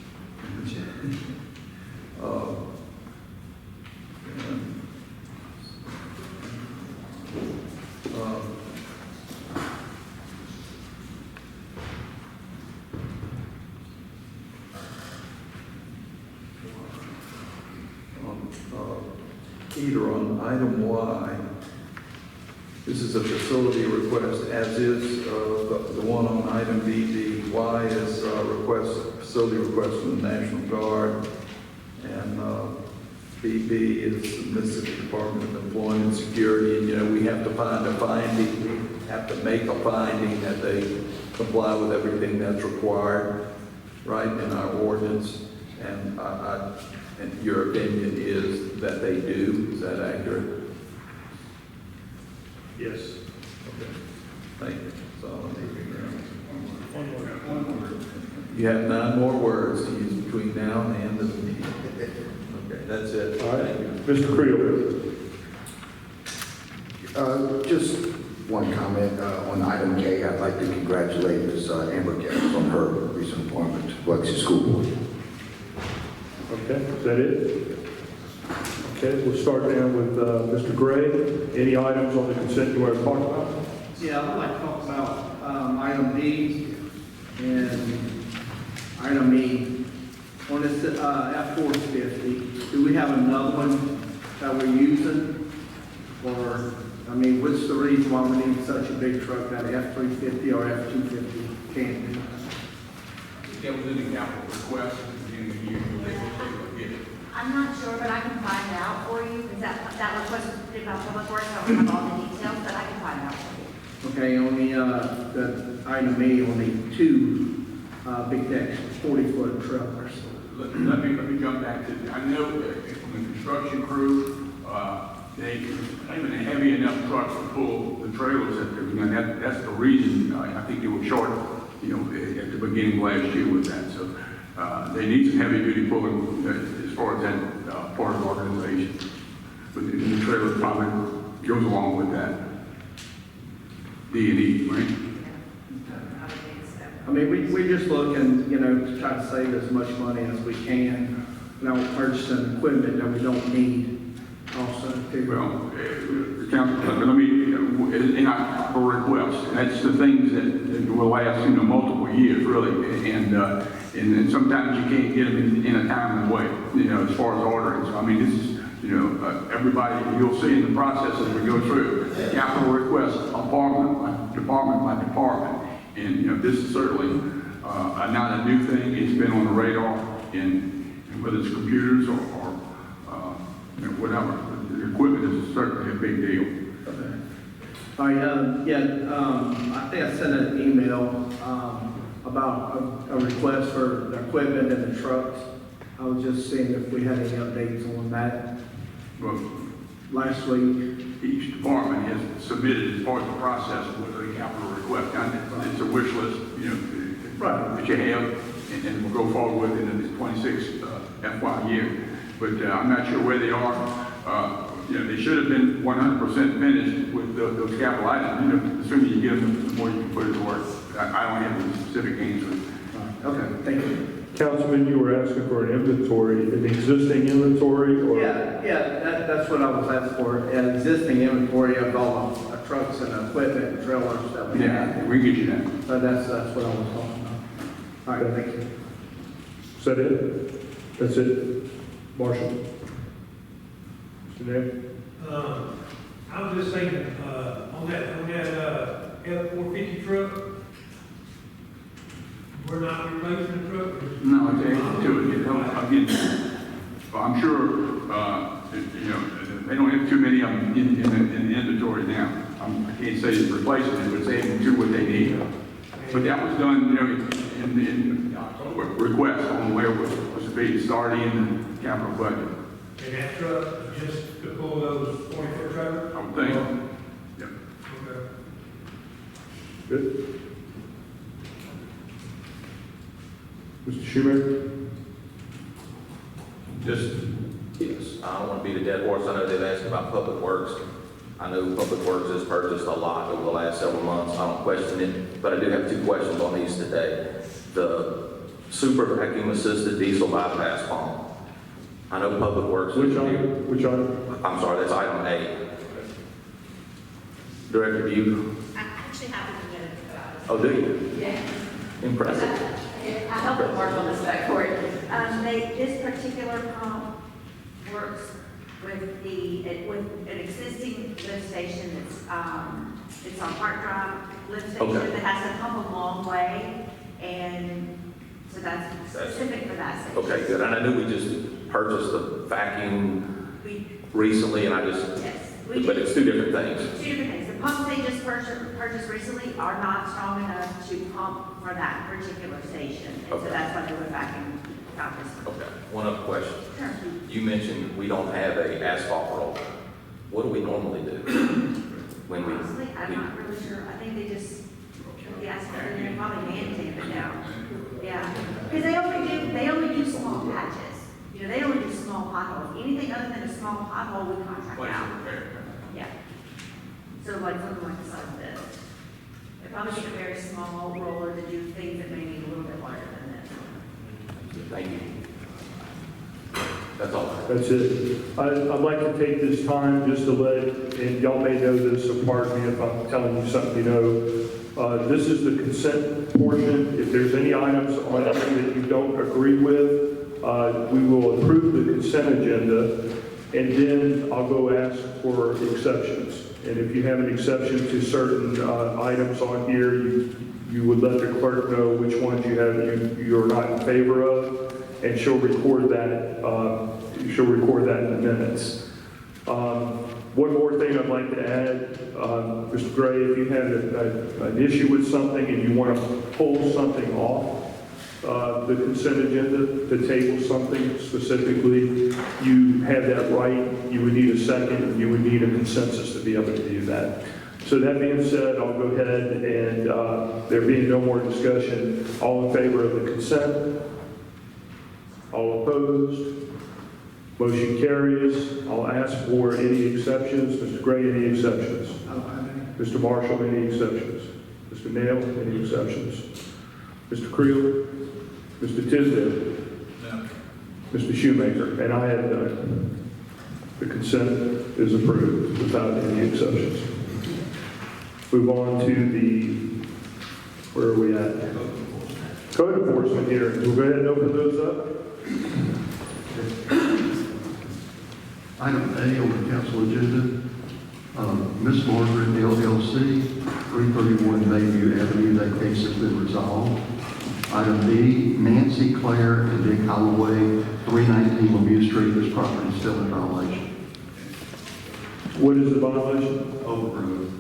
I: Either on item Y, this is a facility request, as is the one on item B. The Y is facility request from the National Guard, and BB is the Mississippi Department of Employment and Security. And, you know, we have to find a finding, we have to make a finding that they comply with everything that's required, right, in our ordinance. And and your opinion is that they do. Is that accurate?
A: Yes.
I: Okay. Thank you. That's all I need to know. You have 9 more words to use between now and the end of the meeting. Okay, that's it.
A: All right.
I: Thank you.
A: Mr. Creel.
J: Just one comment on item K. I'd like to congratulate Ms. Amber Katz on her recent appointment to Biloxi School Board.
A: Okay, is that it? Okay, we'll start now with Mr. Gray. Any items on the consent you want to talk about?
F: Yeah, I'd like to talk about item B and item E. On this F-450, do we have another one that we're using? Or, I mean, what's the reason why we need such a big truck that F-350 or F-250 can't do?
D: That was in the capital request at the beginning of the year.
P: I'm not sure, but I can find out for you, because that request was put about Public Works, I don't have all the details, but I can find out for you.
F: Okay, on the item E, on the 2 big decks, 40-foot trailers.
D: Let me jump back to, I know that from the construction crew, they, even a heavy enough trucks to pull the trailers that they're doing. That's the reason, I think they were short, you know, at the beginning of last year with that. So they need some heavy duty pulling as far as that part of the organization. But the trailer probably goes along with that. D&E, right?
F: I mean, we're just looking, you know, to try to save as much money as we can, you know, purchasing equipment that we don't need also too.
D: Well, council, let me, in our request, that's the things that will last, you know, multiple multiple years, really, and then sometimes you can't get them in a timely way, you know, as far as ordering. So, I mean, this is, you know, everybody, you'll see in the process as we go through, capital requests, department by department. And, you know, this is certainly not a new thing. It's been on the radar, and whether it's computers or you know, whatever, the equipment is certainly a big deal.
F: All right, I think I sent an email about a request for the equipment and the trucks. I was just seeing if we had any updates on that.
D: Well,
F: last week,
D: each department has submitted as part of the process with a capital request. And it's a wish list, you know, that you have, and we'll go forward with it in the 26 FY year. But I'm not sure where they are. You know, they should have been 100% finished with those capital items. You know, the sooner you get them, the more you can put it to work. I don't have a specific answer.
F: Okay, thank you.
A: Councilman, you were asking for an inventory, an existing inventory, or?
F: That's what I was asking for, an existing inventory of all the trucks and equipment and trailers that we have.
D: Yeah, we can get you that.
F: So that's what I was talking about. All right, thank you.
A: Is that it? That's it? Marshall? Mr. Nair?
E: I was just thinking, on that F-450 truck, we're not replacing the truck?
D: No, it's added to it. Again, I'm sure, you know, they don't have too many of them in the inventory now. I can't say it's replacing it, but it's adding to what they need. But that was done, you know, in October, request on where it was supposed to be, starting in the capital budget.
E: And that truck, just to pull those 40-foot trailers?
D: I would think. Yep.
E: Okay.
A: Good. Mr. Shoemaker?
K: Yes, I don't want to beat a dead horse. I know they've asked about Public Works. I know Public Works has purchased a lot over the last several months. I don't question it, but I do have two questions on these today. The super vacuum assisted diesel bypass pump. I know Public Works.
A: Which item?
K: I'm sorry, that's item A. Director, do you?
P: I actually have to get it.
K: Oh, do you?
C: Yeah.
K: Impressive.
C: I helped them work on this back for it. This particular pump works with with an existing lift station that's, it's on Park Drive lift station that has to pump a long way, and so that's specific for that station.
K: Okay, good. And I knew we just purchased a vacuum recently, and but it's two different things.
C: Two different things. The pumps they just purchased recently are not strong enough to pump for that particular station, and so that's why they went back and got this.
K: Okay, one other question.
C: Sure.
K: You mentioned we don't have a asphalt roller. What do we normally do?
C: Honestly, I'm not really sure. I think they just put the asphalt in there and probably man tape it down. Yeah, because they only do small patches. You know, they only do small potholes. Anything other than a small pothole, we contract out. Yeah. So like something like the size of this. They probably need a very small roller to do things that may need a little bit larger than this.
K: Thank you. That's all.
A: That's it. I'd like to take this time just to let, and y'all may know this, so pardon me if I'm telling you something you know. This is the consent portion. If there's any items on it that you don't agree with, we will approve the consent agenda, and then I'll go ask for exceptions. And if you have an exception to certain items on here, you would let the clerk know which ones you're not in favor of, and she'll record that. She'll record that in the minutes. One more thing I'd like to add, Mr. Gray, if you have an issue with something and you want to pull something off the consent agenda, to table something specifically, you have that right. You would need a second, and you would need a consensus to be able to do that. So that being said, I'll go ahead and there being no more discussion, all in favor of the consent? All opposed? Motion carries. I'll ask for any exceptions. Mr. Gray, any exceptions? Mr. Marshall, any exceptions? Mr. Nail, any exceptions? Mr. Creel? Mr. Tisdale?
I: No.
A: Mr. Shoemaker? And I have none. The consent is approved without any exceptions. Move on to where are we at? code enforcement hearings. We'll go ahead and open those up.
B: Item A on the council agenda, Miss Margaret LLC, 331 Bayview Avenue, that case has been resolved. Item B, Nancy Claire and Dick Holloway, 319 Lemieux Street, this property is still in violation.
A: What is the violation?
B: Overgrowth.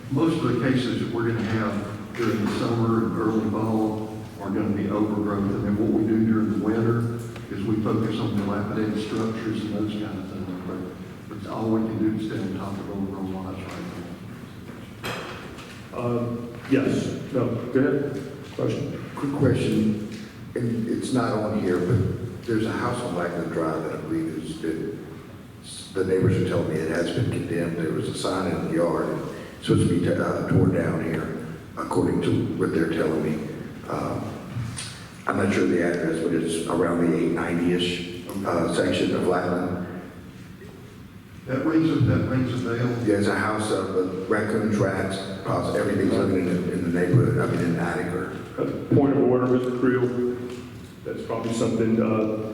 B: Most of the cases that we're going to have during the summer and early fall are going to be overgrowth. And then what we do during the winter is we focus on dilapidated structures and those kind of things. But all we can do is stay on top of overgrown lots right now.
A: Yes. No. Go ahead. Question.
J: Quick question, and it's not on here, but there's a house on Lackland Drive that I believe has been, the neighbors are telling me it has been condemned. There was a sign in the yard, and it's supposed to be torn down here, according to what they're telling me. I'm not sure the address, but it's around the 890-ish section of Lackland.
B: That rings a bell.
J: There's a house of raccoons, rats, everything's living in the neighborhood, I mean in the attic or.
A: Point of order, Mr. Creel. That's probably something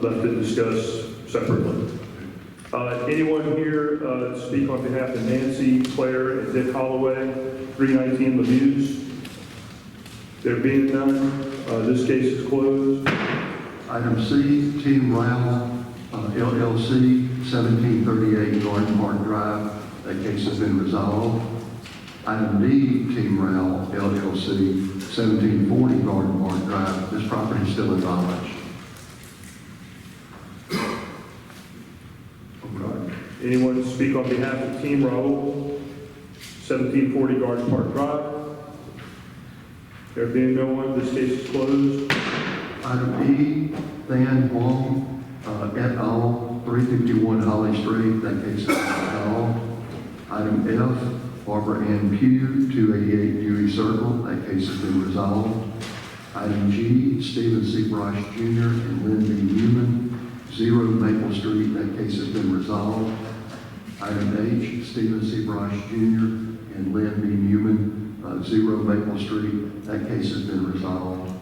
A: left to discuss separately. Anyone here to speak on behalf of Nancy, Claire, and Dick Holloway, 319 Lemieux? There being none, this case is closed.
B: Item C, Tim Rowell, LLC, 1738 Garden Park Drive. That case has been resolved. Item D, Tim Rowell, LLC, 1740 Garden Park Drive. This property is still in violation.
A: Anyone to speak on behalf of Team Raoul, 1740 Garden Park Drive? There being no one, this case is closed.
B: Item E, Than Wong, et al., 351 Holly Street. That case is resolved. Item F, Barbara Ann Pugh, 288 Dewey Circle. That case has been resolved. Item G, Stephen C. Bryce Jr. and Lynn B. Newman, 0 Maple Street. That case has been resolved. Item H, Stephen C. Bryce Jr. and Lynn B. Newman, 0 Maple Street. That case has been resolved.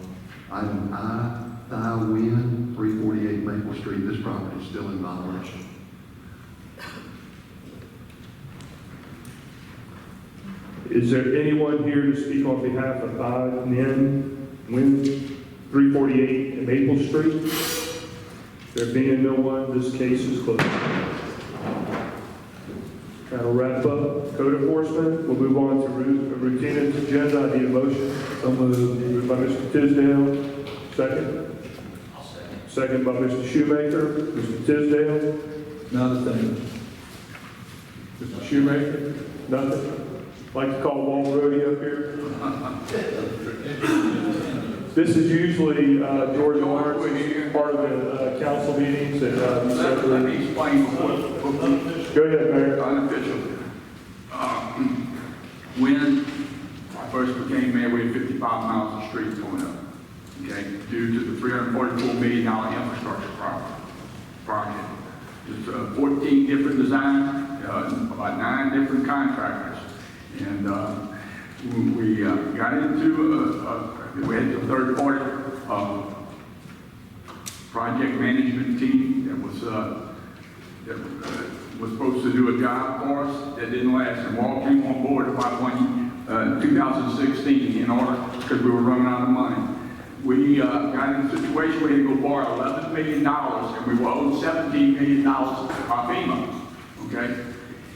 B: Item I, Thai Win, 348 Maple Street. This property is still in violation.
A: Is there anyone here to speak on behalf of Thai Win, 348 Maple Street? There being no one, this case is closed. That'll wrap up code enforcement. We'll move on to routine agenda. I need a motion. So moved by Mr. Tisdale. Second. Second by Mr. Shoemaker. Mr. Tisdale.
I: Not a thing.
A: Mr. Shoemaker. Nothing. Like to call Walt Brody up here. This is usually George Lawrence, part of the council meetings. And
D: let me explain
A: go ahead, Mayor.
D: Unofficial. When I first became mayor, we had 55 miles of streets going up. Okay, due to the $344 million infrastructure project. There's 14 different designs, about 9 different contractors. And we got into we had a third-party project management team that was supposed to do a job for us that didn't last. And Walt came on board about 2016 in order, because we were running out of money. We got in a situation where we had to go borrow $11 million, and we were owed $17 million by FEMA. Okay?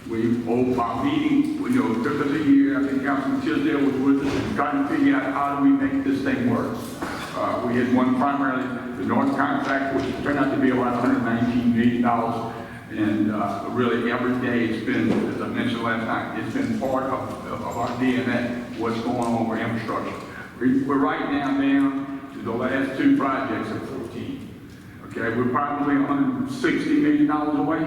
D: We owed our meeting, it took us a year. I think Councilman Tisdale was with us and trying to figure out how do we make this thing work. We had one primarily, the North contract, which turned out to be about $119 million. And really every day it's been, as I mentioned last night, it's been part of our DNA, what's going on with infrastructure. We're right now down to the last 2 projects of 14. Okay, we're probably $160 million away.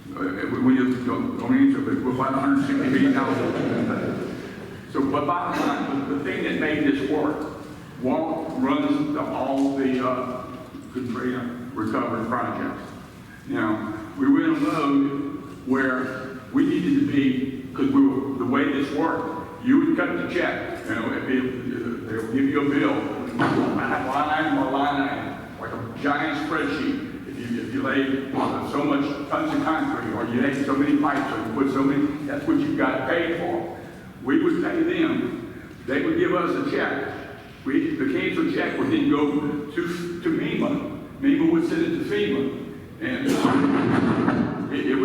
D: When you don't answer, but we're about $160 million away. So, but bottom line, the thing that made this work, Walt runs all the recovery projects. Now, we were in a mode where we needed to be, because the way this worked, you would cut the check. It'd be They'll give you a bill, line item or line item, like a giant spreadsheet. If you lay so much tons of concrete, or you lay so many pipes, or you put so many, that's what you've got to pay for. We would pay them. They would give us a check. The canceled check would then go to MEMA. MEMA would send it to FEMA. And it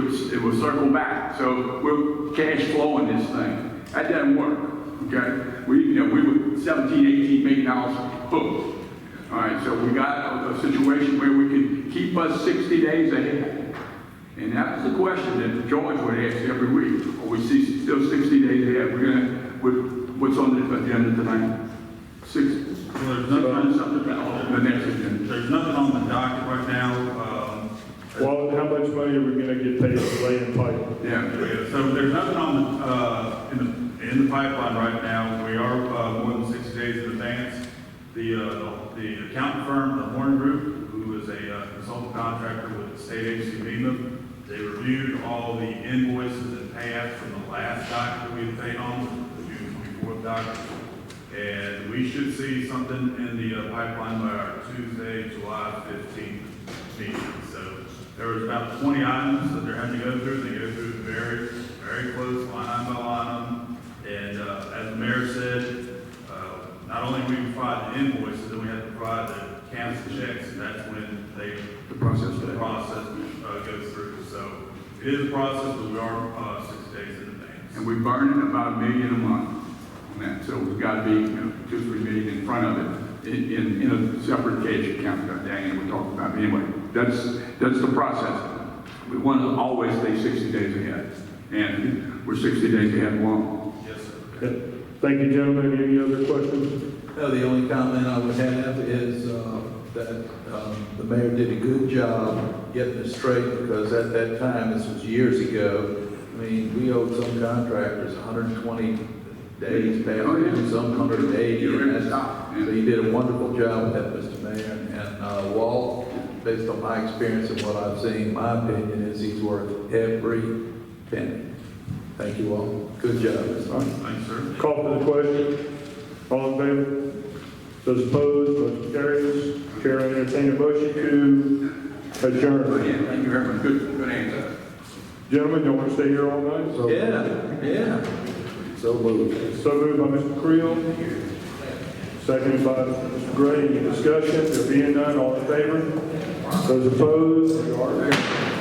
D: would circle back. So we're cash flowing this thing. That doesn't work. Okay? We were 17, 18 million dollars hooked. All right, so we got a situation where we can keep us 60 days ahead. And that was the question that George would ask every week. Are we still 60 days ahead? What's on the agenda tonight? 60.
L: Well, there's nothing on the docket right now.
A: Well, how much money are we gonna get paid for laying pipe?
L: Yeah, so there's nothing on the, in the pipeline right now. We are more than 60 days in advance. The accountant firm, the Horn Group, who is a consultant contractor with the state agency MEMA, they reviewed all the invoices and payouts from the last docket that we had paid on, the June 24th docket. And we should see something in the pipeline by our Tuesday, July 15th meeting. So there was about 20 items that they're having to go through. They go through very, very close, line item by line item. And as the mayor said, not only do we provide the invoices, then we have to provide the canceled checks, and that's when the process goes through. So it is a process, but we are 6 days in advance.
D: And we're burning about $1 million a month on that. So we've got to be 2-3 million in front of it in a separate cash account that Diane we're talking about. But anyway, that's the process. We want to always stay 60 days ahead. And we're 60 days ahead along.
L: Yes, sir.
A: Okay. Thank you, gentlemen. Any other questions?
I: No, the only comment I would have is that the mayor did a good job getting it straight, because at that time, this was years ago, I mean, we owed some contractors 120 days past due, some 180. So you did a wonderful job with that, Mr. Mayor. And Walt, based on my experience and what I've seen, my opinion is he's worth every penny. Thank you all. Good job, Mr. Mayor.
L: Thanks, sir.
A: Call for the question. All in favor? Those opposed, motion carries. Chair will entertain a motion to adjourn.
D: Yeah, thank you very much. Good answer.
A: Gentlemen, you want to stay here all night? So
I: Yeah. So moved.
A: So moved by Mr. Creel. Seconded by Mr. Gray. Any discussion? There being none, all in favor? Those opposed? We are adjourned.